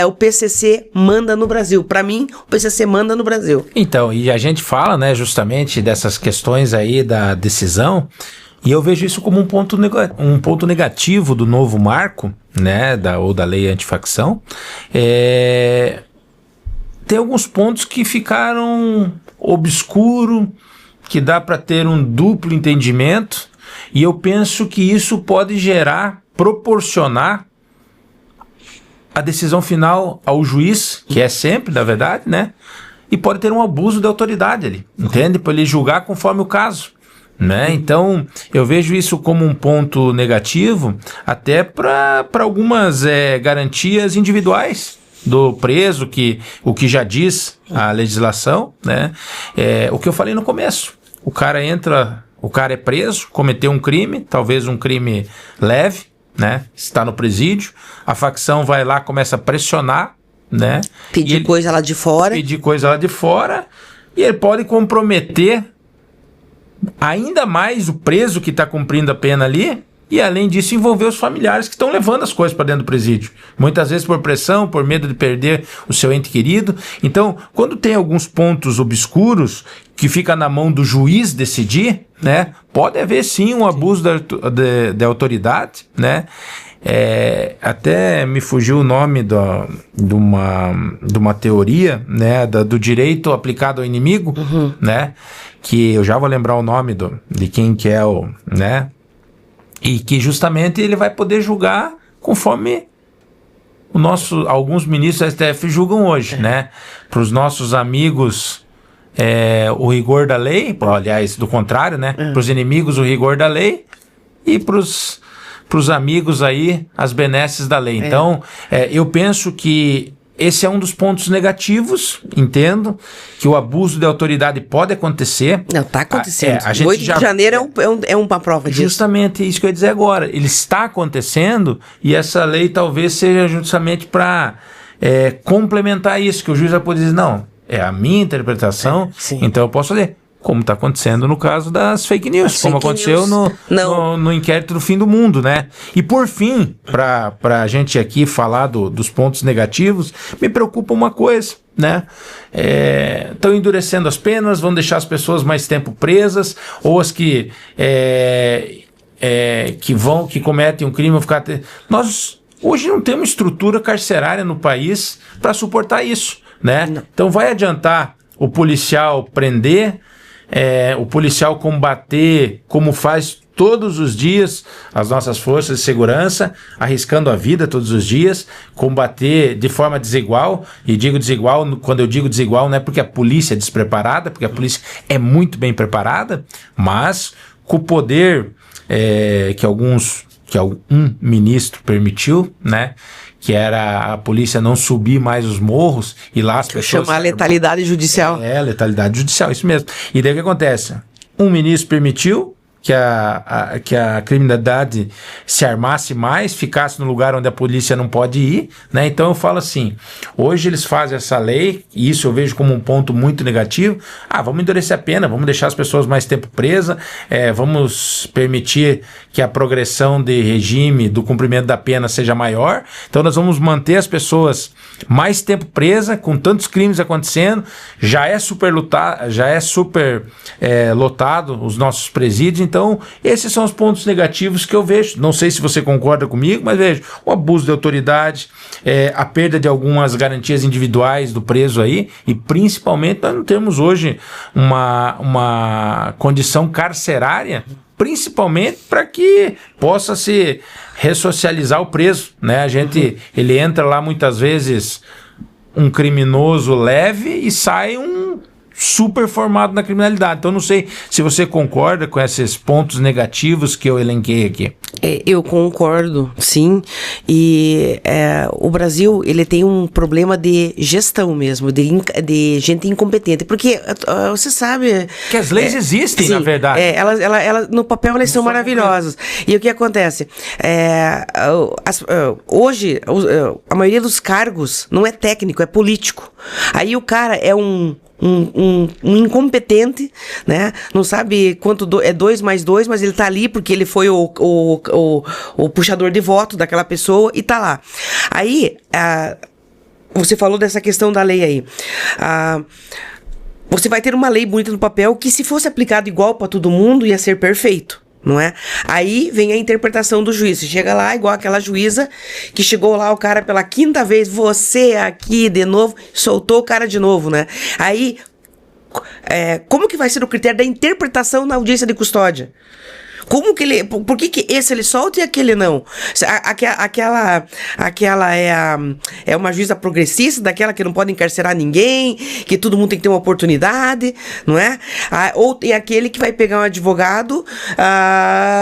o PCC manda no Brasil, para mim, o PCC manda no Brasil. Então, e a gente fala, né, justamente dessas questões aí da decisão, e eu vejo isso como um ponto negativo do novo marco, né, ou da lei antifacção. Tem alguns pontos que ficaram obscuros, que dá para ter um duplo entendimento, e eu penso que isso pode proporcionar a decisão final ao juiz, que é sempre, na verdade, né, e pode ter um abuso de autoridade ali, entende? Para ele julgar conforme o caso. Né? Então eu vejo isso como um ponto negativo até para algumas garantias individuais do preso, o que já diz a legislação, né? O que eu falei no começo, o cara é preso, cometeu um crime, talvez um crime leve, né? Está no presídio, a facção vai lá, começa a pressionar, né? Pedir coisa lá de fora, e ele pode comprometer ainda mais o preso que está cumprindo a pena ali, e além disso envolver os familiares que estão levando as coisas para dentro do presídio, muitas vezes por pressão, por medo de perder o seu ente querido. Então, quando tem alguns pontos obscuros que fica na mão do juiz decidir, né, pode haver sim um abuso de autoridade, né? Até me fugiu o nome de uma teoria, né, do direito aplicado ao inimigo, né, que eu já vou lembrar o nome de quem que é né, e que justamente ele vai poder julgar conforme alguns ministros da STF julgam hoje, né, para os nossos amigos o rigor da lei, aliás, do contrário, né, para os inimigos o rigor da lei e para os amigos aí as benesses da lei. Então, eu penso que esse é um dos pontos negativos, entendo, que o abuso de autoridade pode acontecer. Não, está acontecendo. 8 de janeiro é uma prova disso. Justamente, isso que eu ia dizer agora. Ele está acontecendo e essa lei talvez seja justamente para complementar isso, que o juiz vai poder dizer, não, é a minha interpretação, então eu posso fazer. Como está acontecendo no caso das fake news, como aconteceu no inquérito do fim do mundo, né? E por fim, para a gente aqui falar dos pontos negativos, me preocupa uma coisa, né? Estão endurecendo as penas, vão deixar as pessoas mais tempo presas, ou as que cometem um crime vão ficar... Nós hoje não temos estrutura carcerária no país para suportar isso, né? Então vai adiantar o policial prender, o policial combater como faz todos os dias as nossas forças de segurança, arriscando a vida todos os dias, combater de forma desigual, e digo desigual, quando eu digo desigual não é porque a polícia é despreparada, porque a polícia é muito bem preparada, mas com o poder que um ministro permitiu, né, que era a polícia não subir mais os morros e lá as pessoas... Chamar letalidade judicial. Letalidade judicial, isso mesmo. E daí o que acontece? Um ministro permitiu que a criminalidade se armasse mais, ficasse no lugar onde a polícia não pode ir, né? Então eu falo assim, hoje eles fazem essa lei, e isso eu vejo como um ponto muito negativo. Vamos endurecer a pena, vamos deixar as pessoas mais tempo presas, vamos permitir que a progressão de regime do cumprimento da pena seja maior, então nós vamos manter as pessoas mais tempo presas, com tantos crimes acontecendo, já é super lotado os nossos presídios. Então, esses são os pontos negativos que eu vejo. Não sei se você concorda comigo, mas vejo o abuso de autoridade, a perda de algumas garantias individuais do preso aí, e principalmente nós não temos hoje uma condição carcerária, principalmente para que possa se ressocializar o preso, né? Ele entra lá muitas vezes um criminoso leve e sai um super formado na criminalidade. Então não sei se você concorda com esses pontos negativos que eu elenquei aqui. Eu concordo, sim. E o Brasil, ele tem um problema de gestão mesmo, de gente incompetente. Porque você sabe... Que as leis existem, sim, na verdade. Elas, no papel, elas são maravilhosas. E o que acontece? Hoje, a maioria dos cargos não é técnico, é político. Aí o cara é um incompetente, né? Não sabe quanto é 2 mais 2, mas ele tá ali porque ele foi o puxador de voto daquela pessoa e tá lá. Aí, você falou dessa questão da lei aí. Você vai ter uma lei bonita no papel que, se fosse aplicado igual para todo mundo, ia ser perfeito. Não é? Aí vem a interpretação do juiz. Você chega lá, igual aquela juíza que chegou lá, o cara pela 5ª vez, você aqui de novo, soltou o cara de novo, né? Aí, como que vai ser o critério da interpretação na audiência de custódia? Como que ele... Por que esse ele solta e aquele não? Aquela é uma juíza progressista, daquela que não pode encarcerar ninguém, que todo mundo tem que ter uma oportunidade, não é? Ou tem aquele que vai pegar um advogado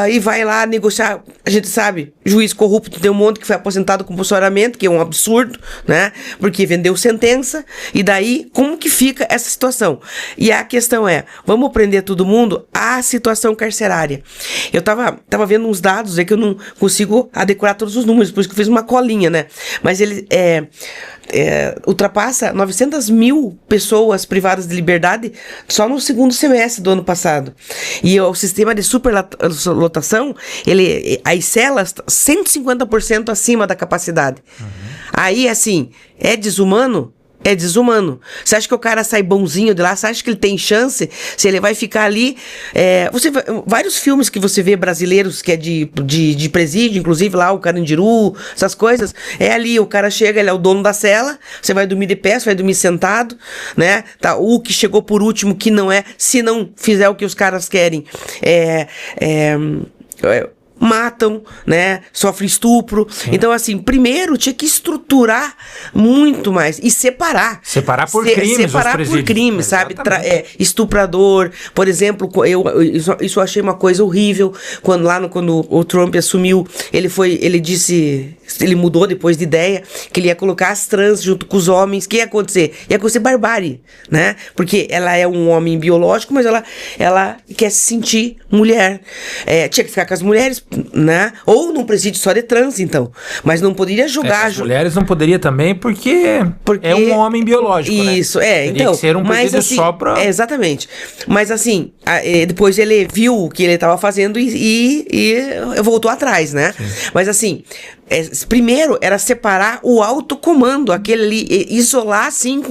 e vai lá negociar. A gente sabe, juiz corrupto tem um monte que foi aposentado compulsoriamente, que é um absurdo, né? Porque vendeu sentença. E daí, como que fica essa situação? E a questão é, vamos prender todo mundo à situação carcerária. Eu tava vendo uns dados que eu não consigo adequar todos os números, por isso que eu fiz uma colinha, né? Mas ele ultrapassa 900 mil pessoas privadas de liberdade só no 2º semestre do ano passado. E o sistema de superlotação, as celas 150% acima da capacidade. Aí, assim, é desumano? É desumano. Você acha que o cara sai bonzinho de lá? Você acha que ele tem chance? Se ele vai ficar ali... vários filmes que você vê brasileiros, que é de presídio, inclusive lá o Carandiru, essas coisas, é ali, o cara chega, ele é o dono da cela, você vai dormir de pé, você vai dormir sentado, né? Tá, o que chegou por último, que não é, se não fizer o que os caras querem, matam, né? Sofre estupro. Sim. Então, assim, primeiro tinha que estruturar muito mais e separar. Separar por crimes. Separar por crimes, sabe? Estuprador, por exemplo, isso eu achei uma coisa horrível quando o Trump assumiu, ele disse, ele mudou depois de ideia, que ele ia colocar as trans junto com os homens. O que ia acontecer? Ia acontecer barbárie, né? Porque ela é um homem biológico, mas ela quer se sentir mulher. Tinha que ficar com as mulheres, né? Ou num presídio só de trans, então. Mas não poderia jogar... As mulheres não poderia também porque é um homem biológico, isso, né? Teria então... que ser um presídio assim, só pra... exatamente. Mas assim, depois ele viu o que ele estava fazendo e voltou atrás, né? Sim. Mas assim, primeiro era separar o alto comando, aquele ali, isolar assim,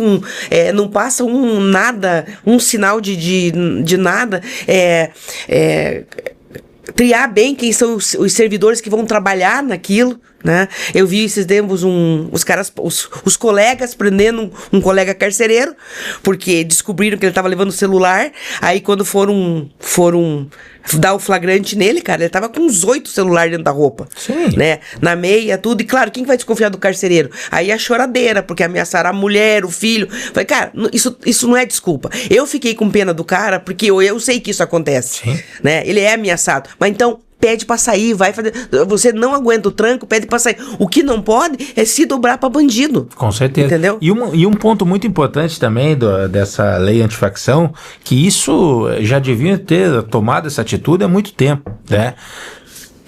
não passa um sinal de nada, triar bem quem são os servidores que vão trabalhar naquilo, né? Eu vi esses tempos os colegas prendendo um colega carcereiro, porque descobriram que ele estava levando o celular, aí quando foram dar o flagrante nele, cara, ele tava com uns 8 celulares dentro da roupa. Sim. Né? Na meia, tudo. E claro, quem vai desconfiar do carcereiro? Aí a choradeira, porque ameaçaram a mulher, o filho. Falei, cara, isso não é desculpa. Eu fiquei com pena do cara, porque eu sei que isso acontece. Sim. Né? Ele é ameaçado. Mas então, pede pra sair, vai fazer. Você não aguenta o tranco, pede pra sair. O que não pode é se dobrar pra bandido. Com certeza. Entendeu? E um ponto muito importante também dessa lei antifacção, que isso já devia ter tomado essa atitude há muito tempo, né?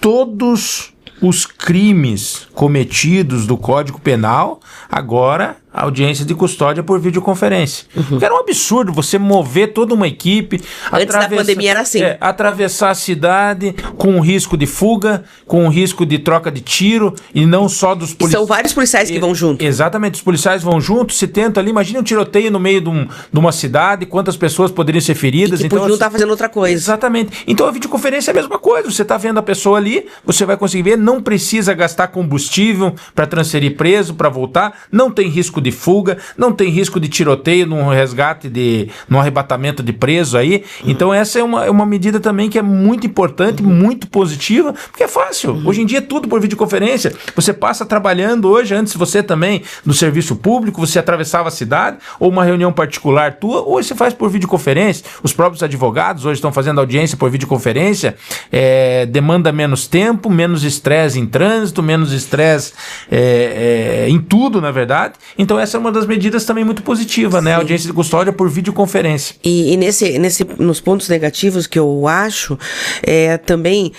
Todos os crimes cometidos do Código Penal, agora audiência de custódia por videoconferência. Porque era um absurdo você mover toda uma equipe. Antes da pandemia era assim. Atravessar a cidade com risco de fuga, com risco de troca de tiro, e não só dos policiais. São vários policiais que vão junto. Exatamente, os policiais vão junto, se tentam ali. Imagina um tiroteio no meio de uma cidade, quantas pessoas poderiam ser feridas. E que podiam estar fazendo outra coisa. Exatamente. Então a videoconferência é a mesma coisa. Você está vendo a pessoa ali, você vai conseguir ver, não precisa gastar combustível para transferir preso, para voltar, não tem risco de fuga, não tem risco de tiroteio num resgate, num arrebatamento de preso aí. Então essa é uma medida também que é muito importante, muito positiva, porque é fácil. Hoje em dia é tudo por videoconferência. Você passa trabalhando hoje, antes você também no serviço público, você atravessava a cidade, ou uma reunião particular tua, hoje você faz por videoconferência. Os próprios advogados hoje estão fazendo audiência por videoconferência, demanda menos tempo, menos estresse em trânsito, menos estresse em tudo, na verdade. Então essa é uma das medidas também muito positivas, né? A audiência de custódia por videoconferência. E nos pontos negativos que eu acho, também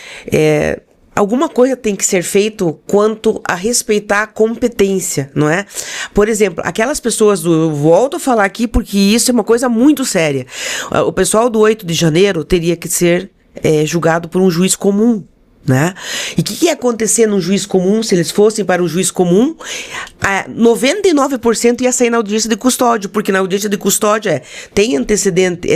alguma coisa tem que ser feito quanto a respeitar a competência, não é? Por exemplo, aquelas pessoas eu volto a falar aqui porque isso é uma coisa muito séria. O pessoal do 8 de janeiro teria que ser julgado por um juiz comum. Né? E o que ia acontecer num juiz comum, se eles fossem para um juiz comum? 99% ia sair na audiência de custódia, porque na audiência de custódia tem antecedente,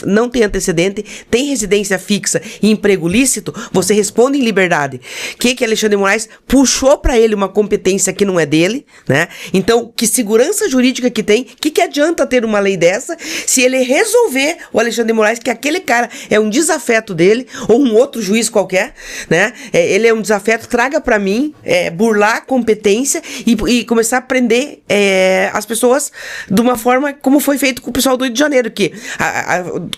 não tem antecedente, tem residência fixa e emprego lícito, você responde em liberdade. O que Alexandre de Moraes puxou para ele uma competência que não é dele, né? Então, que segurança jurídica que tem? O que adianta ter uma lei dessa se ele resolver, o Alexandre de Moraes, que aquele cara é um desafeto dele, ou um outro juiz qualquer, né? Ele é um desafeto, traga pra mim, burlar a competência e começar a prender as pessoas de uma forma como foi feito com o pessoal do Rio de Janeiro, que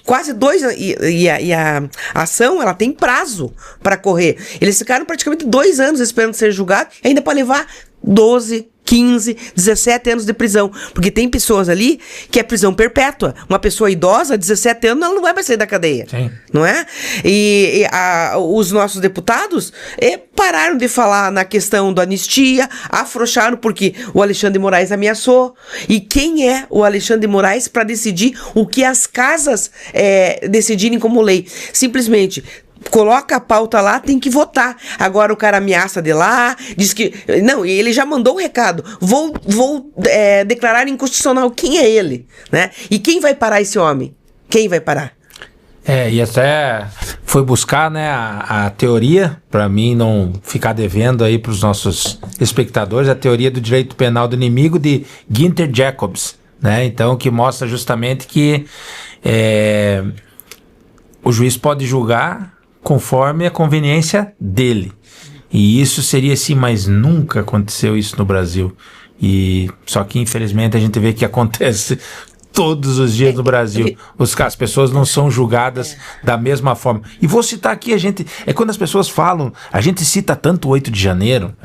quase 2 anos, e a ação, ela tem prazo para correr. Eles ficaram praticamente 2 anos esperando ser julgados, ainda para levar 12, 15, 17 anos de prisão. Porque tem pessoas ali que é prisão perpétua. Uma pessoa idosa, 17 anos, ela não vai mais sair da cadeia. Sim. Não é? E os nossos deputados pararam de falar na questão da anistia, afrouxaram porque o Alexandre de Moraes ameaçou. E quem é o Alexandre de Moraes para decidir o que as casas decidirem como lei? Simplesmente coloca a pauta lá, tem que votar. Agora o cara ameaça de lá, diz que... Não, ele já mandou o recado. Vou declarar inconstitucional. Quem é ele? Né? E quem vai parar esse homem? Quem vai parar? E até foi buscar, né, a teoria, para mim não ficar devendo aí para os nossos espectadores, a teoria do direito penal do inimigo de Günther Jacobs, né? Então, que mostra justamente que o juiz pode julgar conforme a conveniência dele. E isso seria assim, mas nunca aconteceu isso no Brasil. E só que infelizmente a gente vê que acontece todos os dias no Brasil. As pessoas não são julgadas da mesma forma. E vou citar aqui, quando as pessoas falam, a gente cita tanto o 8 de janeiro,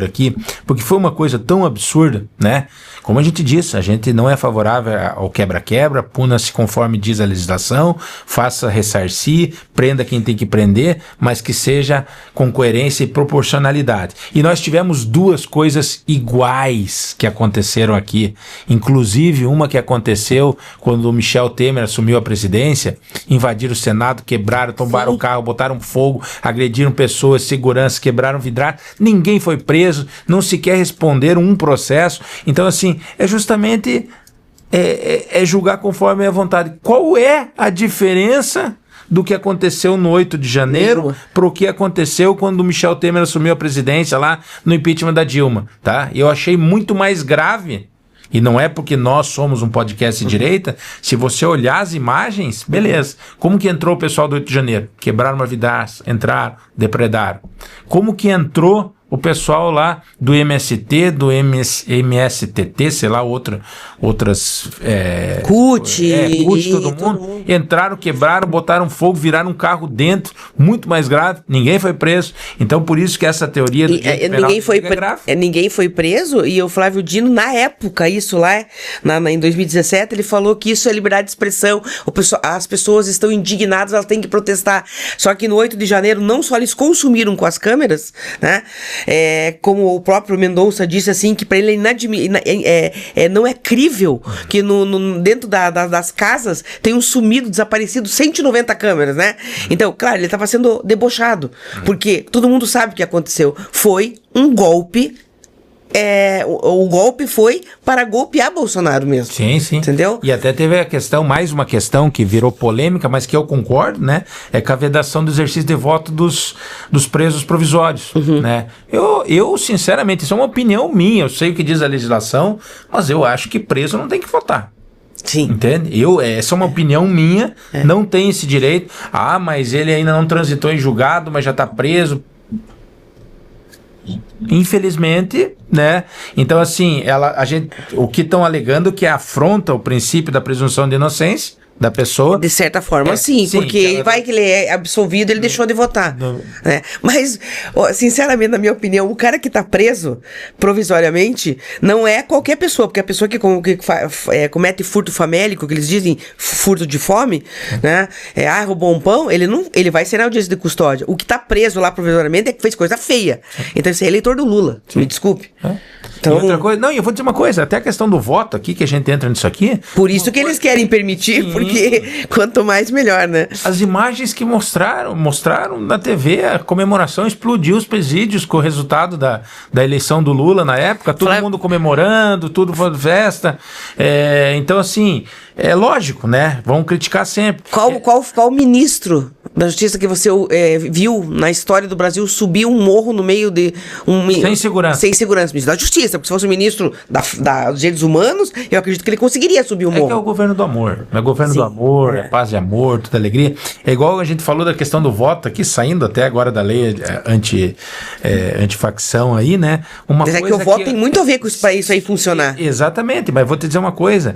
aqui, porque foi uma coisa tão absurda, né? Como a gente disse, a gente não é favorável ao quebra-quebra, puna-se conforme diz a legislação, faça ressarcir, prenda quem tem que prender, mas que seja com coerência e proporcionalidade. E nós tivemos 2 coisas iguais que aconteceram aqui, inclusive uma que aconteceu quando o Michel Temer assumiu a presidência, invadiram o Senado, quebraram, tombaram o carro, botaram fogo, agrediram pessoas, segurança, quebraram vidrar, ninguém foi preso, não sequer responderam um processo. Então, assim, é justamente julgar conforme a vontade. Qual é a diferença do que aconteceu no 8 de janeiro para o que aconteceu quando o Michel Temer assumiu a presidência lá no impeachment da Dilma, tá? Eu achei muito mais grave, e não é porque nós somos um podcast de direita, se você olhar as imagens, beleza. Como que entrou o pessoal do 8 de janeiro? Quebraram uma vidraça, entraram, depredaram. Como que entrou o pessoal lá do MST, do MSTT, sei lá, outras... CUT, todo mundo. Entraram, quebraram, botaram fogo, viraram um carro dentro, muito mais grave, ninguém foi preso. Então, por isso que essa teoria do ninguém foi preso, e o Flávio Dino, na época, isso lá, em 2017, ele falou que isso é liberdade de expressão, as pessoas estão indignadas, elas têm que protestar. Só que no 8 de janeiro, não só eles consumiram com as câmeras, né? Como o próprio Mendonça disse, assim, que para ele não é crível que dentro das casas tenham sumido, desaparecido 190 câmeras, né? Então, claro, ele estava sendo debochado, porque todo mundo sabe o que aconteceu. Foi um golpe. O golpe foi para golpear Bolsonaro mesmo. Sim, sim. Entendeu? E até teve mais uma questão que virou polêmica, mas que eu concordo, né? É com a vedação do exercício de voto dos presos provisórios, né? Eu, sinceramente, isso é uma opinião minha, eu sei o que diz a legislação, mas eu acho que preso não tem que votar. Sim. Entende? Essa é uma opinião minha, não tem esse direito. Mas ele ainda não transitou em julgado, mas já está preso. Infelizmente, né? Então, assim, o que estão alegando que afronta o princípio da presunção de inocência da pessoa. De certa forma, sim, porque vai que ele é absolvido, ele deixou de votar. Né? Mas, sinceramente, na minha opinião, o cara que tá preso provisoriamente não é qualquer pessoa, porque a pessoa que comete furto famélico, que eles dizem furto de fome, né? Roubou um pão, ele vai ser na audiência de custódia. O que tá preso lá provisoriamente é que fez coisa feia. Então, esse é eleitor do Lula. Me desculpe. Então, e outra coisa, eu vou dizer uma coisa, até a questão do voto aqui, que a gente entra nisso aqui. Por isso que eles querem permitir, porque quanto mais melhor, né? As imagens que mostraram na TV, a comemoração explodiu os presídios com o resultado da eleição do Lula na época, todo mundo comemorando, tudo foi festa. Então, assim, é lógico, né? Vão criticar sempre. Qual ministro da Justiça que você viu na história do Brasil subir um morro no meio de Sem segurança. Sem segurança, ministro da Justiça, porque se fosse o ministro dos Direitos Humanos, eu acredito que ele conseguiria subir o morro. Que é o governo do amor. É o governo do amor, é paz e amor, toda alegria. É igual a gente falou da questão do voto aqui, saindo até agora da lei antifacção aí, né? Mas é que o voto tem muito a ver com isso aí funcionar. Exatamente, mas vou te dizer uma coisa.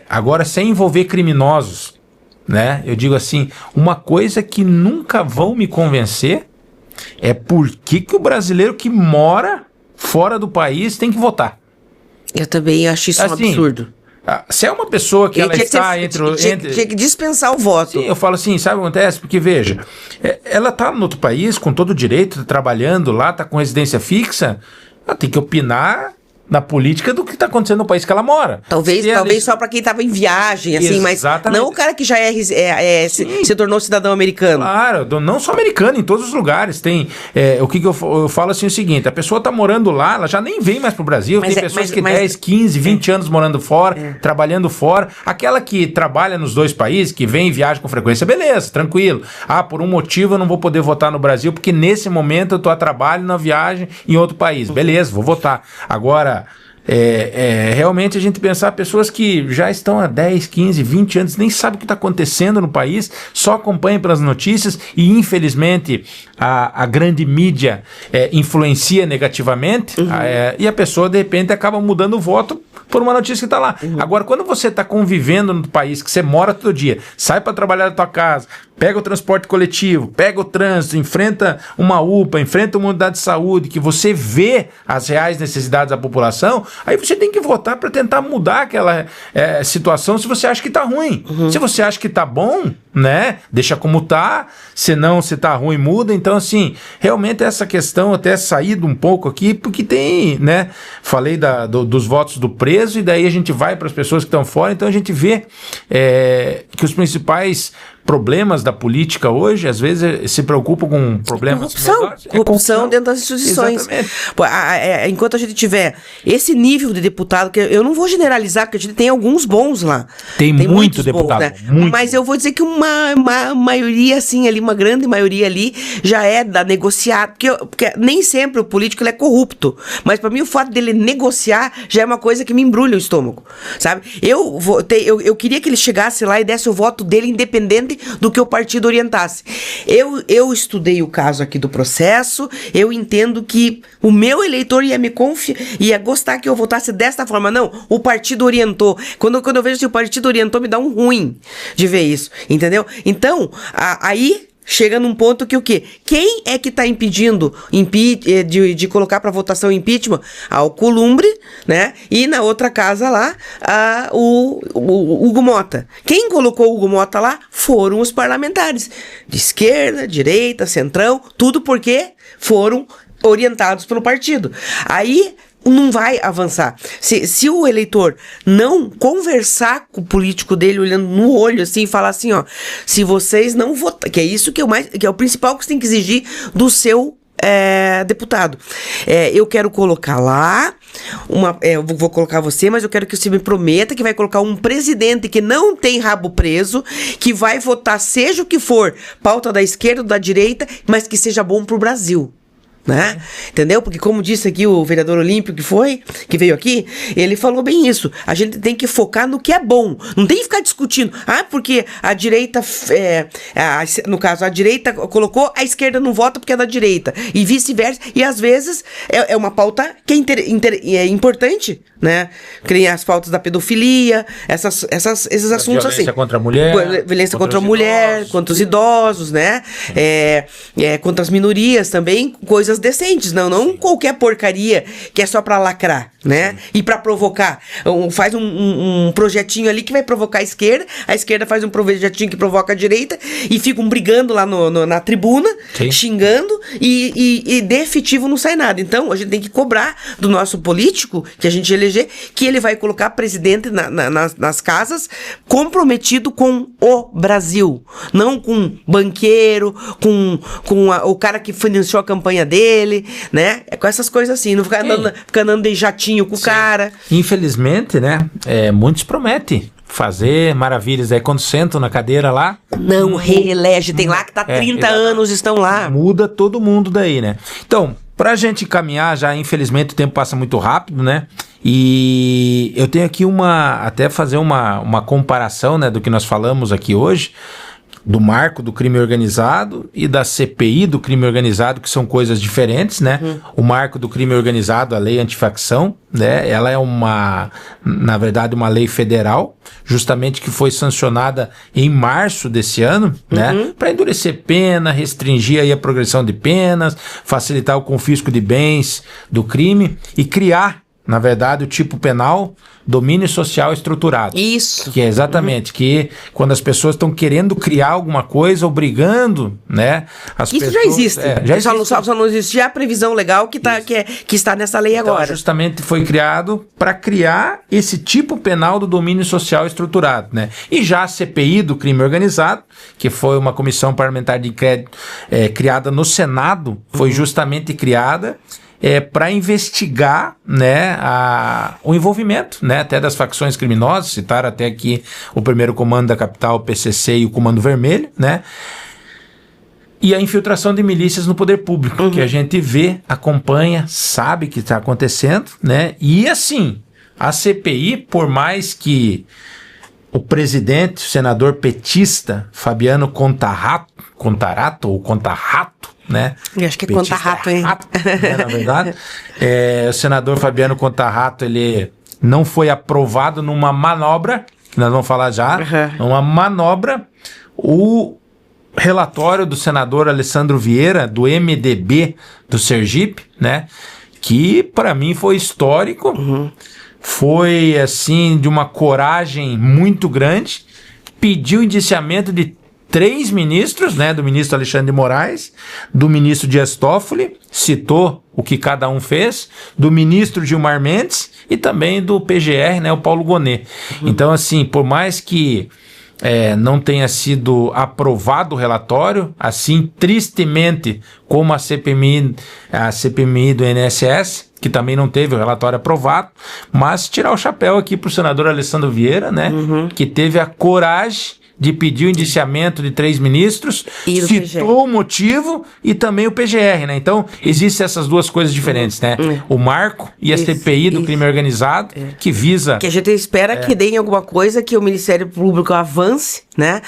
Agora, sem envolver criminosos, né? Eu digo assim, uma coisa que nunca vão me convencer é por que o brasileiro que mora fora do país tem que votar. Eu também acho isso um absurdo. Se é uma pessoa que ela está Tinha que dispensar o voto. Sim, eu falo assim, sabe o que acontece? Porque, veja, ela está no outro país com todo o direito, tá trabalhando lá, está com residência fixa, ela tem que opinar na política do que está acontecendo no país que ela mora. Talvez só para quem estava em viagem, assim, mas não o cara que já se tornou cidadão americano. Claro, não só americano, em todos os lugares. Tem, o que eu falo assim, é o seguinte, a pessoa está morando lá, ela já nem vem mais pro Brasil, tem pessoas que 10, 15, 20 anos morando fora, trabalhando fora. Aquela que trabalha nos dois países, que vem e viaja com frequência, beleza, tranquilo. Por um motivo eu não vou poder votar no Brasil, porque nesse momento eu estou a trabalho, na viagem em outro país. Beleza, vou votar. Agora, realmente a gente pensar pessoas que já estão há 10, 15, 20 anos, nem sabem o que está acontecendo no país, só acompanham pelas notícias e infelizmente a grande mídia influencia negativamente, e a pessoa de repente acaba mudando o voto por uma notícia que está lá. Agora, quando você está convivendo no país, que você mora todo dia, sai para trabalhar da tua casa, pega o transporte coletivo, pega o trânsito, enfrenta uma UPA, enfrenta uma unidade de saúde, que você vê as reais necessidades da população, aí você tem que votar para tentar mudar aquela situação se você acha que está ruim. Se você acha que está bom, né? Deixa como tá, senão se tá ruim muda. Então assim, realmente essa questão até saído um pouco aqui, porque tem, né? Falei dos votos do preso e daí a gente vai para as pessoas que estão fora, então a gente vê que os principais problemas da política hoje, às vezes, se preocupam com problemas... Corrupção dentro das instituições. Pô, enquanto a gente tiver esse nível de deputado, que eu não vou generalizar, porque a gente tem alguns bons lá. Tem muito deputado. Bons, né? Mas eu vou dizer que uma maioria, assim, ali, uma grande maioria ali, já é da negociar, porque nem sempre o político ele é corrupto, mas para mim o fato dele negociar já é uma coisa que me embrulha o estômago, sabe? Eu queria que ele chegasse lá e desse o voto dele independente do que o partido orientasse. Eu estudei o caso aqui do processo, eu entendo que o meu eleitor ia gostar que eu votasse desta forma. Não, o partido orientou. Quando eu vejo que o partido orientou, me dá um ruim de ver isso, entendeu? Então, aí chega num ponto que o quê? Quem é que está impedindo de colocar para votação impeachment? Alcolumbre, né? E na outra casa lá, o Hugo Mota. Quem colocou o Hugo Mota lá foram os parlamentares. De esquerda, direita, centrão, tudo porque foram orientados pelo partido. Aí não vai avançar. Se o eleitor não conversar com o político dele, olhando no olho assim, e falar assim, ó, se vocês não votarem, que é isso que é o principal que você tem que exigir do seu deputado. Eu quero colocar lá eu vou colocar você, mas eu quero que você me prometa que vai colocar um presidente que não tem rabo preso, que vai votar seja o que for, pauta da esquerda ou da direita, mas que seja bom pro Brasil. Né? Entendeu? Porque como disse aqui o vereador Olímpio que veio aqui, ele falou bem isso. A gente tem que focar no que é bom. Não tem que ficar discutindo. Porque a direita no caso, a direita colocou, a esquerda não vota porque é da direita. E vice-versa. E às vezes é uma pauta que é importante, né? Que nem as pautas da pedofilia, esses assuntos assim. Violência contra a mulher. Violência contra a mulher, contra os idosos, né? Contra as minorias também, coisas decentes, não qualquer porcaria que é só pra lacrar, né? E pra provocar. Faz um projetinho ali que vai provocar a esquerda faz um projetinho que provoca a direita e ficam brigando lá na tribuna, xingando e de efetivo não sai nada. Então a gente tem que cobrar do nosso político que a gente eleger que ele vai colocar presidente nas casas comprometido com o Brasil, não com banqueiro, com o cara que financiou a campanha dele, né? Com essas coisas assim, não ficar andando de jatinho com o cara. Infelizmente, né? Muitos prometem fazer maravilhas aí quando sentam na cadeira lá. Não reelege, tem lá que tá 30 anos, estão lá. Muda todo mundo daí, né? Então, pra gente caminhar já, infelizmente o tempo passa muito rápido, né? E eu tenho aqui até fazer uma comparação, né, do que nós falamos aqui hoje, do marco do crime organizado e da CPI do crime organizado, que são coisas diferentes, né? O marco do crime organizado, a lei antifacção, né? Ela é na verdade, uma lei federal, justamente que foi sancionada em março desse ano, né? Para endurecer pena, restringir aí a progressão de penas, facilitar o confisco de bens do crime e criar, na verdade, o tipo penal domínio social estruturado. Isso. Que é exatamente, que quando as pessoas estão querendo criar alguma coisa, obrigando, né? Isso já existe. Só não existe a previsão legal que está nessa lei agora. Então, justamente foi criado para criar esse tipo penal do domínio social estruturado, né? E já a CPI do crime organizado, que foi uma comissão parlamentar de inquérito criada no Senado, foi justamente criada para investigar, né, o envolvimento, né, até das facções criminosas, citaram até aqui o primeiro comando da capital, o PCC e o Comando Vermelho, né, e a infiltração de milícias no poder público, que a gente vê, acompanha, sabe que está acontecendo, né, e assim, a CPI, por mais que o presidente, o senador petista, Fabiano Contarato, né? Eu acho que é Contarato, hein? Né, na verdade, o senador Fabiano Contarato, ele não foi aprovado numa manobra, que nós vamos falar já, uma manobra, o relatório do senador Alessandro Vieira, do MDB do Sergipe, né? Que para mim foi histórico, foi assim, de uma coragem muito grande, pediu indiciamento de 3 ministros, né, do ministro Alexandre de Moraes, do ministro Dias Toffoli, citou o que cada um fez, do ministro Gilmar Mendes e também do PGR, né, o Paulo Gonet. Então, assim, por mais que não tenha sido aprovado o relatório, assim, tristemente, como a CPMI do INSS, que também não teve o relatório aprovado, mas tirar o chapéu aqui para o senador Alessandro Vieira, né, que teve a coragem de pedir o indiciamento de 3 ministros, citou o motivo e também o PGR, né? Então, existem essas duas coisas diferentes, né? O marco e a CPI do crime organizado, que visa... Que a gente espera que deem alguma coisa, que o Ministério Público avance, né?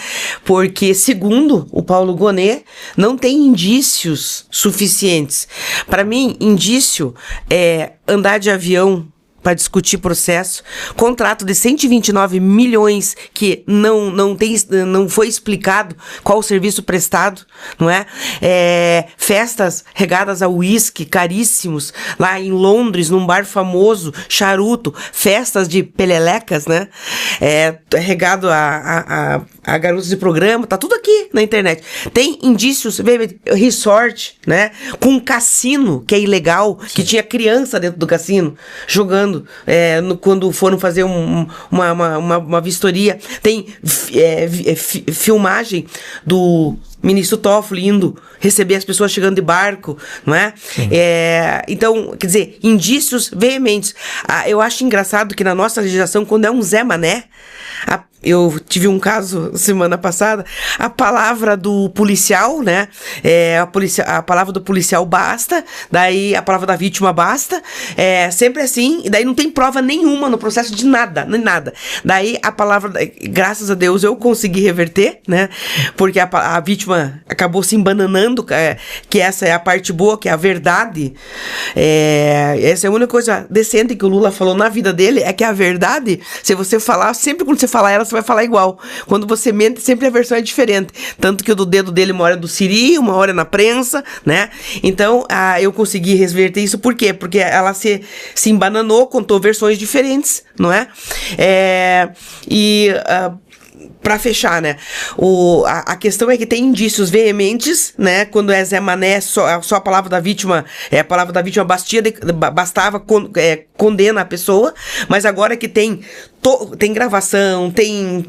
Porque, segundo o Paulo Gonet, não tem indícios suficientes. Para mim, indício é andar de avião para discutir processo, contrato de 129 milhões que não foi explicado qual o serviço prestado, não é? Festas regadas a uísque caríssimos, lá em Londres, num bar famoso, charuto, festas de pelelecas, né? Regado a garotos de programa, tá tudo aqui na internet. Tem indícios, resort, né? Com cassino, que é ilegal, que tinha criança dentro do cassino, jogando quando foram fazer uma vistoria. Tem filmagem do ministro Toffoli indo receber as pessoas chegando de barco, não é? Então, quer dizer, indícios veementes. Eu acho engraçado que na nossa legislação, quando é um Zé Mané, eu tive um caso semana passada, a palavra do policial, né? A palavra do policial basta, daí a palavra da vítima basta, sempre assim, e daí não tem prova nenhuma no processo de nada, nem nada. Daí a palavra, graças a Deus, eu consegui reverter, né? Porque a vítima acabou se embananando, que essa é a parte boa, que é a verdade. Essa é a única coisa decente que o Lula falou na vida dele, é que a verdade, se você falar, sempre quando você falar ela, você vai falar igual. Quando você mente, sempre a versão é diferente. Tanto que o do dedo dele, uma hora é do Siri, uma hora é na prensa, né? Então, eu consegui reverter isso. Por quê? Porque ela se embananou, contou versões diferentes, não é? Pra fechar, né? A questão é que tem indícios veementes, né? Quando é Zé Mané, só a palavra da vítima, a palavra da vítima bastava, condena a pessoa, mas agora que tem gravação, tem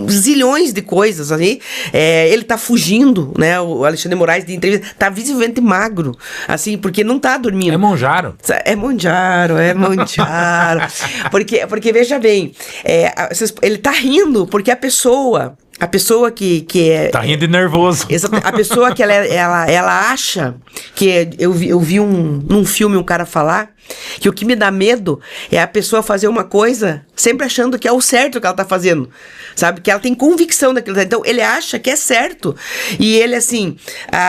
zilhões de coisas ali, ele tá fugindo, né, o Alexandre de Moraes de entrevista, tá visivelmente magro, assim, porque não tá dormindo. É Monjaro. porque veja bem, ele tá rindo porque a pessoa que é... Tá rindo de nervoso. A pessoa que ela acha que... Eu vi num filme um cara falar que o que me dá medo é a pessoa fazer uma coisa sempre achando que é o certo que ela tá fazendo, sabe? Que ela tem convicção daquilo. Então, ele acha que é certo. E ele, assim,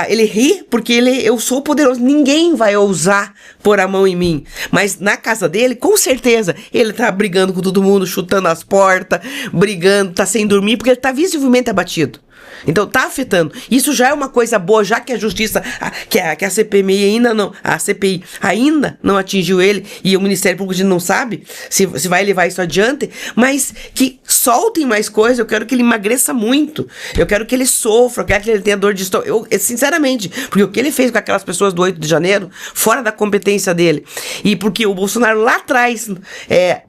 ele ri porque eu sou poderoso. Ninguém vai ousar pôr a mão em mim. Mas na casa dele, com certeza, ele tá brigando com todo mundo, chutando as portas, brigando, tá sem dormir, porque ele tá visivelmente abatido. Então tá afetando. Isso já é uma coisa boa, já que a justiça, que a CPMI ainda não, a CPI ainda não atingiu ele, e o Ministério Público a gente não sabe se vai levar isso adiante, mas que soltem mais coisas. Eu quero que ele emagreça muito, eu quero que ele sofra, eu quero que ele tenha dor de estômago, sinceramente, porque o que ele fez com aquelas pessoas do 8 de janeiro, fora da competência dele, e porque o Bolsonaro lá atrás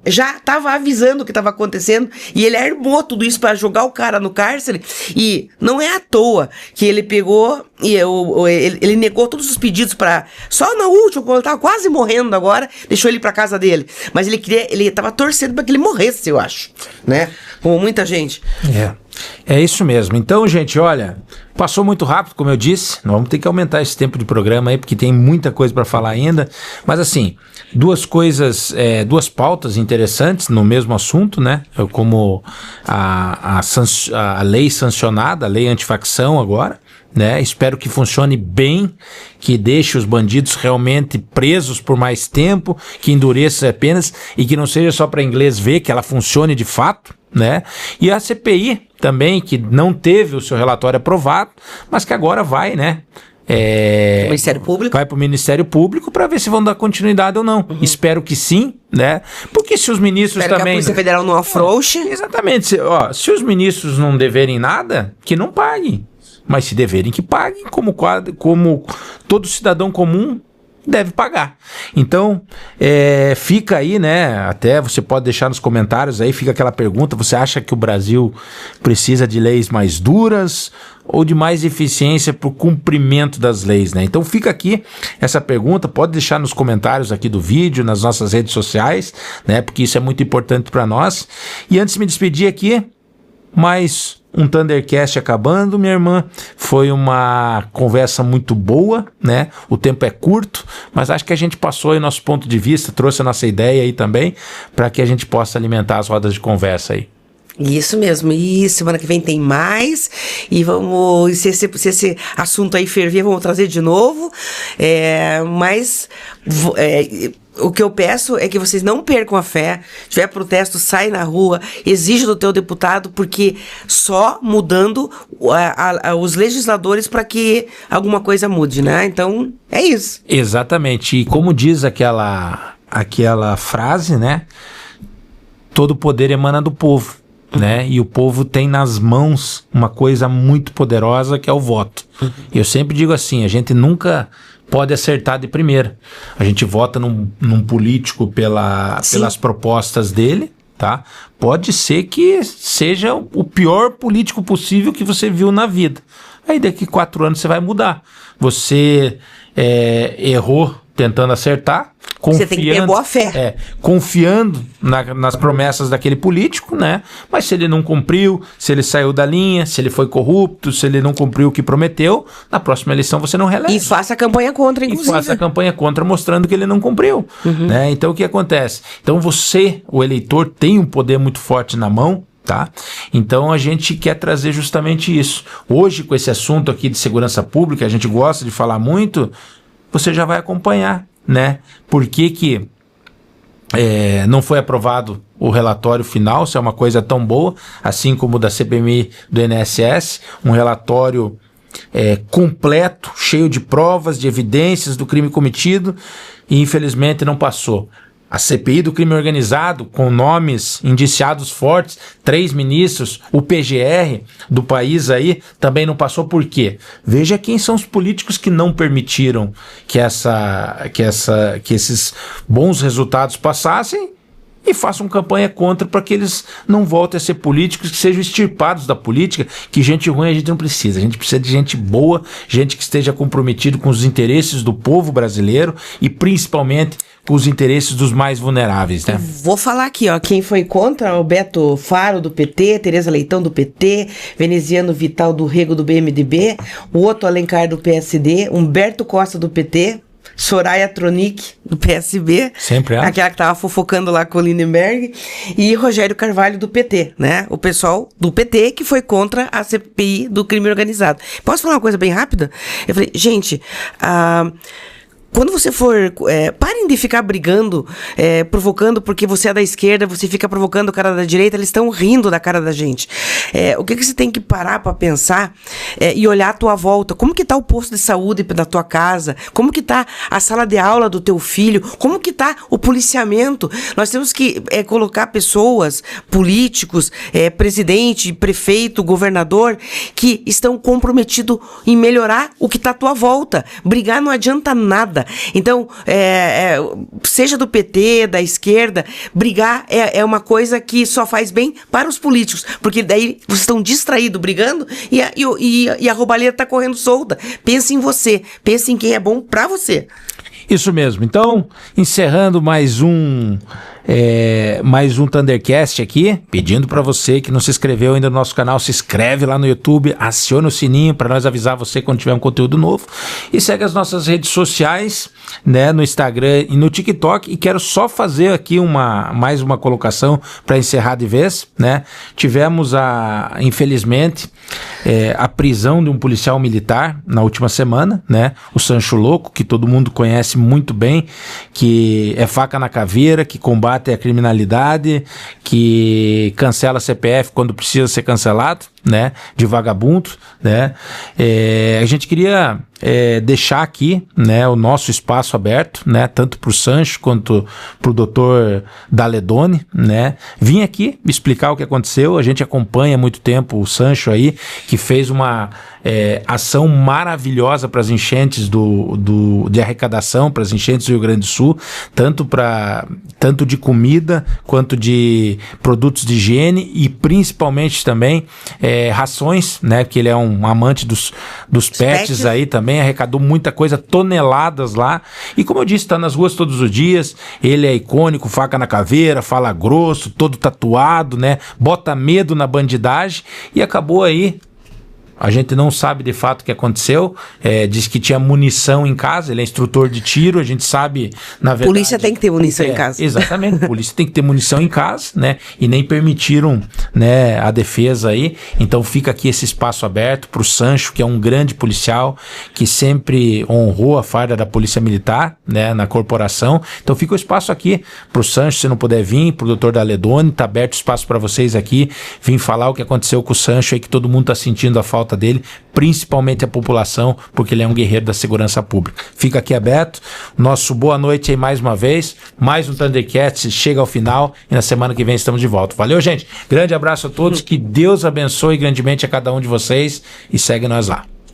já estava avisando o que estava acontecendo, e ele armou tudo isso para jogar o cara no cárcere. E não é à toa que ele pegou e ele negou todos os pedidos para... Só na última, quando ele tava quase morrendo agora, deixou ele pra casa dele. Mas ele tava torcendo para que ele morresse, eu acho, né? Como muita gente. É isso mesmo. Então, gente, olha, passou muito rápido, como eu disse. Nós vamos ter que aumentar esse tempo de programa aí, porque tem muita coisa para falar ainda. Mas assim, duas pautas interessantes no mesmo assunto, né? Como a lei sancionada, a lei antifacção agora, né? Espero que funcione bem, que deixe os bandidos realmente presos por mais tempo, que endureça as penas e que não seja só para inglês ver, que ela funcione de fato, né? E a CPI também, que não teve o seu relatório aprovado, mas que agora vai, né, Ministério Público? Vai para o Ministério Público para ver se vão dar continuidade ou não. Espero que sim, né? Porque se os ministros Espero também... que a Polícia Federal não afrouxe. Exatamente. Se os ministros não deverem nada, que não paguem. Mas se deverem, que paguem, como todo cidadão comum deve pagar. Então, fica aí, né? Até você pode deixar nos comentários aí, fica aquela pergunta: você acha que o Brasil precisa de leis mais duras ou de mais eficiência para o cumprimento das leis, né? Então fica aqui essa pergunta, pode deixar nos comentários aqui do vídeo, nas nossas redes sociais, né? Porque isso é muito importante para nós. E antes de me despedir aqui, mais um Thundercast acabando, minha irmã. Foi uma conversa muito boa, né? O tempo é curto, mas acho que a gente passou aí nosso ponto de vista, trouxe a nossa ideia aí também, para que a gente possa alimentar as rodas de conversa aí. Isso mesmo, e semana que vem tem mais, e vamos, se esse assunto aí ferver, vamos trazer de novo, o que eu peço é que vocês não percam a fé. Se tiver protesto, sai na rua, exige do teu deputado, porque só mudando os legisladores para que alguma coisa mude, né? Então, é isso. Exatamente, e como diz aquela frase, né? Todo poder emana do povo, né? E o povo tem nas mãos uma coisa muito poderosa, que é o voto. Eu sempre digo assim, a gente nunca pode acertar de primeira. A gente vota num político pelas propostas dele, tá? Pode ser que seja o pior político possível que você viu na vida. Aí daqui 4 anos você vai mudar. Você errou tentando acertar, você tem que ter boa fé. Confiando nas promessas daquele político, né? Mas se ele não cumpriu, se ele saiu da linha, se ele foi corrupto, se ele não cumpriu o que prometeu, na próxima eleição você não reelege. E faça a campanha contra, inclusive. E faça a campanha contra, mostrando que ele não cumpriu. Né? Então o que acontece? Então você, o eleitor, tem um poder muito forte na mão, tá? Então a gente quer trazer justamente isso. Hoje, com esse assunto aqui de segurança pública, a gente gosta de falar muito, você já vai acompanhar, né? Por que não foi aprovado o relatório final, se é uma coisa tão boa, assim como o da CPMI do INSS, um relatório completo, cheio de provas, de evidências do crime cometido, e infelizmente não passou. A CPI do crime organizado, com nomes indiciados fortes, 3 ministros, o PGR do país aí, também não passou. Por quê? Veja quem são os políticos que não permitiram que esses bons resultados passassem, e façam campanha contra para que eles não voltem a ser políticos, que sejam extirpados da política, que gente ruim a gente não precisa. A gente precisa de gente boa, gente que esteja comprometido com os interesses do povo brasileiro e principalmente com os interesses dos mais vulneráveis, né? Vou falar aqui, ó, quem foi contra: o Beto Faro, do PT, Tereza Leitão, do PT, Veneziano Vital do Rego, do BMDB, o Otto Alencar, do PSD, Humberto Costa, do PT, Soraya Tronic, do PSB, sempre aquela que tava fofocando lá com o Lindenberg, e Rogério Carvalho, do PT, né? O pessoal do PT que foi contra a CPI do crime organizado. Posso falar uma coisa bem rápida? Eu falei, gente, quando você for... parem de ficar brigando, provocando, porque você é da esquerda, você fica provocando o cara da direita, eles estão rindo da cara da gente. O que você tem que parar para pensar e olhar à tua volta? Como que tá o posto de saúde da tua casa? Como que tá a sala de aula do teu filho? Como que tá o policiamento? Nós temos que colocar pessoas, políticos, presidente, prefeito, governador, que estão comprometidos em melhorar o que tá à tua volta. Brigar não adianta nada. Então, seja do PT, da esquerda, brigar é uma coisa que só faz bem para os políticos, porque daí vocês estão distraídos brigando e a roubalheira está correndo solta. Pense em você, pense em quem é bom para você. Isso mesmo. Então, encerrando mais um Thundercast aqui, pedindo para você que não se inscreveu ainda no nosso canal, se inscreve lá no YouTube, aciona o sininho para nós avisar você quando tiver um conteúdo novo, e segue as nossas redes sociais, né, no Instagram e no TikTok. E quero só fazer aqui mais uma colocação para encerrar de vez, né? Tivemos infelizmente a prisão de um policial militar na última semana, né? O Sancho Louco, que todo mundo conhece muito bem, que é faca na caveira, que combate a criminalidade, que cancela a CPF quando precisa ser cancelado. né, de vagabundos, né? A gente queria deixar aqui, né, o nosso espaço aberto, né, tanto para o Sancho quanto para o Dr. Daledoni, né? Vim aqui explicar o que aconteceu. A gente acompanha há muito tempo o Sancho aí, que fez uma ação maravilhosa para as enchentes de arrecadação, para as enchentes do Rio Grande do Sul, tanto de comida quanto de produtos de higiene e principalmente também rações, né? Porque ele é um amante dos pets aí também, arrecadou muita coisa, toneladas lá. E como eu disse, está nas ruas todos os dias. Ele é icônico, faca na caveira, fala grosso, todo tatuado, né? Bota medo na bandidagem e acabou aí. A gente não sabe de fato o que aconteceu. Diz que tinha munição em casa. Ele é instrutor de tiro. A gente sabe, na verdade... Polícia tem que ter munição em casa. Exatamente. Polícia tem que ter munição em casa, né? E nem permitiram, né, a defesa aí. Então fica aqui esse espaço aberto para o Sancho, que é um grande policial, que sempre honrou a farda da Polícia Militar, né, na corporação. Então fica o espaço aqui para o Sancho, se não puder vir, para o Dr. Daledoni. Tá aberto o espaço para vocês aqui. Vim falar o que aconteceu com o Sancho aí, que todo mundo tá sentindo a falta dele, principalmente a população, porque ele é um guerreiro da segurança pública. Fica aqui aberto. Nosso boa noite aí mais uma vez. Mais um Thundercats chega ao final e na semana que vem estamos de volta. Valeu, gente. Grande abraço a todos. Que Deus abençoe grandemente a cada um de vocês e segue nós lá.